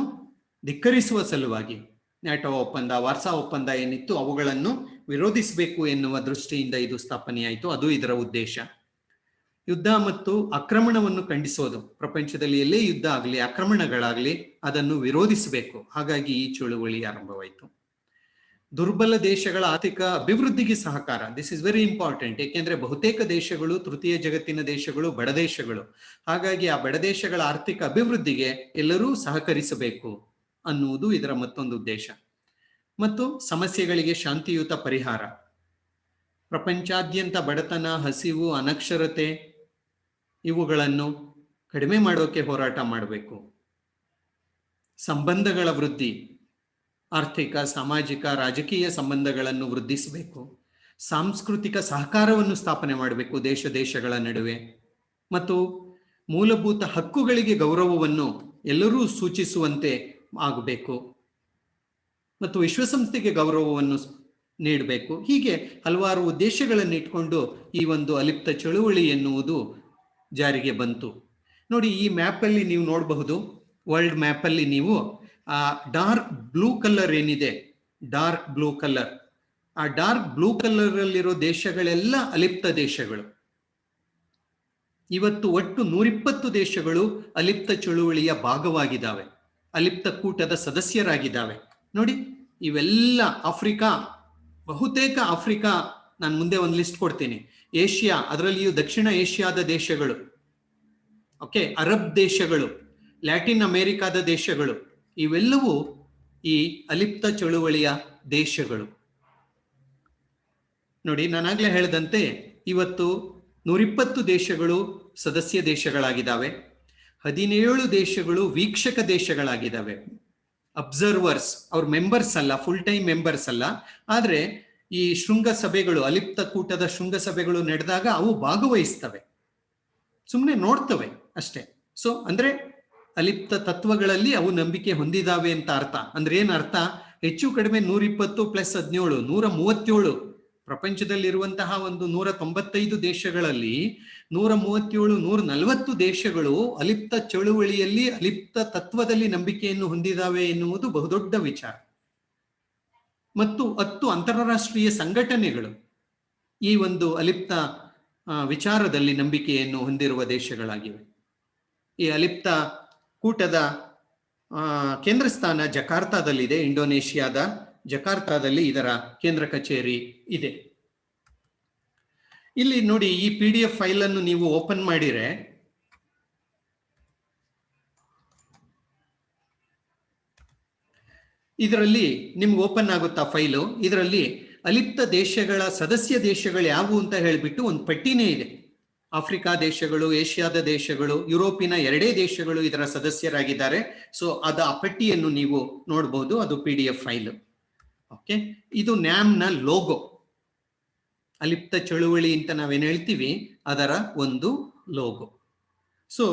ಧಿಕ್ಕರಿಸುವ ಸಲುವಾಗಿ, ನ್ಯಾಟೋ ಒಪ್ಪಂದ, ವಾರ್ಸಾ ಒಪ್ಪಂದ ಏನಿತ್ತು ಅವುಗಳನ್ನು ವಿರೋಧಿಸಬೇಕು ಎನ್ನುವ ದೃಷ್ಟಿಯಿಂದ ಇದು ಸ್ಥಾಪನೆಯಾಯಿತು. ಅದು ಇದರ ಉದ್ದೇಶ. ಯುದ್ಧ ಮತ್ತು ಆಕ್ರಮಣವನ್ನು ಖಂಡಿಸೋದು. ಪ್ರಪಂಚದಲ್ಲಿ ಎಲ್ಲೇ ಯುದ್ಧ ಆಗಲಿ, ಆಕ್ರಮಣಗಳಾಗಲಿ, ಅದನ್ನು ವಿರೋಧಿಸಬೇಕು. ಹಾಗಾಗಿ ಈ ಚಳುವಳಿ ಆರಂಭವಾಯಿತು. ದುರ್ಬಲ ದೇಶಗಳ ಆರ್ಥಿಕ ಅಭಿವೃದ್ಧಿಗೆ ಸಹಕಾರ. This is very important. ಏಕೆಂದ್ರೆ ಬಹುತೇಕ ದೇಶಗಳು ತೃತೀಯ ಜಗತ್ತಿನ ದೇಶಗಳು, ಬಡ ದೇಶಗಳು. ಹಾಗಾಗಿ ಆ ಬಡ ದೇಶಗಳ ಆರ್ಥಿಕ ಅಭಿವೃದ್ಧಿಗೆ ಎಲ್ಲರೂ ಸಹಕರಿಸಬೇಕು ಅನ್ನುವುದು ಇದರ ಮತ್ತೊಂದು ಉದ್ದೇಶ. ಮತ್ತು ಸಮಸ್ಯೆಗಳಿಗೆ ಶಾಂತಿಯುತ ಪರಿಹಾರ. ಪ್ರಪಂಚಾದ್ಯಂತ ಬಡತನ, ಹಸಿವು, ಅನಕ್ಷರತೆ ಇವುಗಳನ್ನು ಕಡಿಮೆ ಮಾಡೋಕೆ ಹೋರಾಟ ಮಾಡಬೇಕು. ಸಂಬಂಧಗಳ ವೃದ್ಧಿ, ಆರ್ಥಿಕ, ಸಾಮಾಜಿಕ, ರಾಜಕೀಯ ಸಂಬಂಧಗಳನ್ನು ವೃದ್ಧಿಸಬೇಕು. ಸಾಂಸ್ಕೃತಿಕ ಸಹಕಾರವನ್ನು ಸ್ಥಾಪನೆ ಮಾಡಬೇಕು ದೇಶಗಳ ನಡುವೆ. ಮತ್ತು ಮೂಲಭೂತ ಹಕ್ಕುಗಳಿಗೆ ಗೌರವವನ್ನು ಎಲ್ಲರೂ ಸೂಚಿಸುವಂತೆ ಆಗಬೇಕು. ಮತ್ತು ವಿಶ್ವಸಂಸ್ಥೆಗೆ ಗೌರವವನ್ನು ನೀಡಬೇಕು. ಹೀಗೆ ಹಲವಾರು ಉದ್ದೇಶಗಳನ್ನು ಇಟ್ಕೊಂಡು ಈ ಒಂದು ಅಲಿಪ್ತ ಚಳುವಳಿ ಎನ್ನುವುದು ಜಾರಿಗೆ ಬಂತು. ನೋಡಿ, ಈ ಮ್ಯಾಪಲ್ಲಿ ನೀವು ನೋಡಬಹುದು, ವರ್ಲ್ಡ್ ಮ್ಯಾಪಲ್ಲಿ ನೀವು ಆ ಡಾರ್ಕ್ ಬ್ಲೂ ಕಲರ್ ಏನಿದೆ, ಡಾರ್ಕ್ ಬ್ಲೂ ಕಲರ್, ಆ ಡಾರ್ಕ್ ಬ್ಲೂ ಕಲರ್ ಅಲ್ಲಿರೋ ದೇಶಗಳೆಲ್ಲ ಅಲಿಪ್ತ ದೇಶಗಳು. ಇವತ್ತು ಒಟ್ಟು 120 ದೇಶಗಳು ಅಲಿಪ್ತ ಚಳುವಳಿಯ ಭಾಗವಾಗಿದ್ದಾವೆ, ಅಲಿಪ್ತ ಕೂಟದ ಸದಸ್ಯರಾಗಿದ್ದಾವೆ. ನೋಡಿ, ಇವೆಲ್ಲ ಆಫ್ರಿಕಾ, ಬಹುತೇಕ ಆಫ್ರಿಕಾ, ನಾನು ಮುಂದೆ ಒಂದು ಲಿಸ್ಟ್ ಕೊಡ್ತೀನಿ. ಏಷ್ಯಾ, ಅದರಲ್ಲಿಯೂ ದಕ್ಷಿಣ ಏಷ್ಯಾದ ದೇಶಗಳು, ಓಕೆ, ಅರಬ್ ದೇಶಗಳು, ಲ್ಯಾಟಿನ್ ಅಮೆರಿಕಾದ ದೇಶಗಳು, ಇವೆಲ್ಲವೂ ಈ ಅಲಿಪ್ತ ಚಳುವಳಿಯ ದೇಶಗಳು. ನೋಡಿ, ನಾನಾಗ್ಲೇ ಹೇಳಿದಂತೆ ಇವತ್ತು 120 ದೇಶಗಳು ಸದಸ್ಯ ದೇಶಗಳಾಗಿದ್ದಾವೆ, 17 ದೇಶಗಳು ವೀಕ್ಷಕ ದೇಶಗಳಾಗಿದ್ದಾವೆ. ಅಬ್ಸರ್ವರ್ಸ್, ಅವ್ರ ಮೆಂಬರ್ಸ್ ಅಲ್ಲ, ಫುಲ್ ಟೈಮ್ ಮೆಂಬರ್ಸ್ ಅಲ್ಲ. ಆದ್ರೆ ಈ ಶೃಂಗಸಭೆಗಳು, ಅಲಿಪ್ತ ಕೂಟದ ಶೃಂಗಸಭೆಗಳು ನಡೆದಾಗ ಅವು ಭಾಗವಹಿಸ್ತವೆ, ಸುಮ್ಮನೆ ನೋಡ್ತವೆ ಅಷ್ಟೇ. ಸೊ ಅಂದ್ರೆ ಅಲಿಪ್ತ ತತ್ವಗಳಲ್ಲಿ ಅವು ನಂಬಿಕೆ ಹೊಂದಿದಾವೆ ಅಂತ ಅರ್ಥ. ಅಂದ್ರೆ ಏನ್ ಅರ್ಥ? ಹೆಚ್ಚು ಕಡಿಮೆ 120 + 17 137 ಪ್ರಪಂಚದಲ್ಲಿರುವಂತಹ ಒಂದು 195 ದೇಶಗಳಲ್ಲಿ 137 140 ದೇಶಗಳು ಅಲಿಪ್ತ ಚಳುವಳಿಯಲ್ಲಿ, ಅಲಿಪ್ತ ತತ್ವದಲ್ಲಿ ನಂಬಿಕೆಯನ್ನು ಹೊಂದಿದಾವೆ ಎನ್ನುವುದು ಬಹುದೊಡ್ಡ ವಿಚಾರ. ಮತ್ತು 10 ಅಂತಾರಾಷ್ಟ್ರೀಯ ಸಂಘಟನೆಗಳು ಈ ಒಂದು ಅಲಿಪ್ತ ವಿಚಾರದಲ್ಲಿ ನಂಬಿಕೆಯನ್ನು ಹೊಂದಿರುವ ದೇಶಗಳಾಗಿವೆ. ಈ ಅಲಿಪ್ತ ಕೂಟದ ಕೇಂದ್ರ ಸ್ಥಾನ ಜಕಾರ್ತಾದಲ್ಲಿದೆ, ಇಂಡೋನೇಷಿಯಾದ ಜಕಾರ್ತಾದಲ್ಲಿ ಇದರ ಕೇಂದ್ರ ಕಚೇರಿ ಇದೆ. ಇಲ್ಲಿ ನೋಡಿ, ಈ PDF ಫೈಲ್ ಅನ್ನು ನೀವು ಓಪನ್ ಮಾಡಿದ್ರೆ ಇದರಲ್ಲಿ ನಿಮ್ಗೆ ಓಪನ್ ಆಗುತ್ತಾ ಫೈಲು. ಇದರಲ್ಲಿ ಅಲಿಪ್ತ ದೇಶಗಳ ಸದಸ್ಯ ದೇಶಗಳು ಯಾವುವು ಅಂತ ಹೇಳಿಬಿಟ್ಟು ಒಂದು ಪಟ್ಟಿನೇ ಇದೆ. ಆಫ್ರಿಕಾ ದೇಶಗಳು, ಏಷ್ಯಾದ ದೇಶಗಳು, ಯುರೋಪಿನ 2 ದೇಶಗಳು ಇದರ ಸದಸ್ಯರಾಗಿದ್ದಾರೆ. ಸೊ ಆ ಪಟ್ಟಿಯನ್ನು ನೀವು ನೋಡಬಹುದು, ಅದು PDF ಫೈಲ್. ಓಕೆ, ಇದು ನ್ಯಾಮ್ನ ಲೋಗೋ. ಅಲಿಪ್ತ ಚಳುವಳಿ ಅಂತ ನಾವೇನು ಹೇಳ್ತೀವಿ, ಅದರ ಒಂದು ಲೋಗೋ. ಸೊ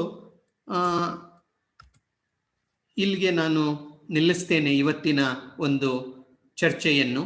ಇಲ್ಲಿಗೆ ನಾನು ನಿಲ್ಲಿಸ್ತೇನೆ ಇವತ್ತಿನ ಒಂದು ಚರ್ಚೆಯನ್ನು.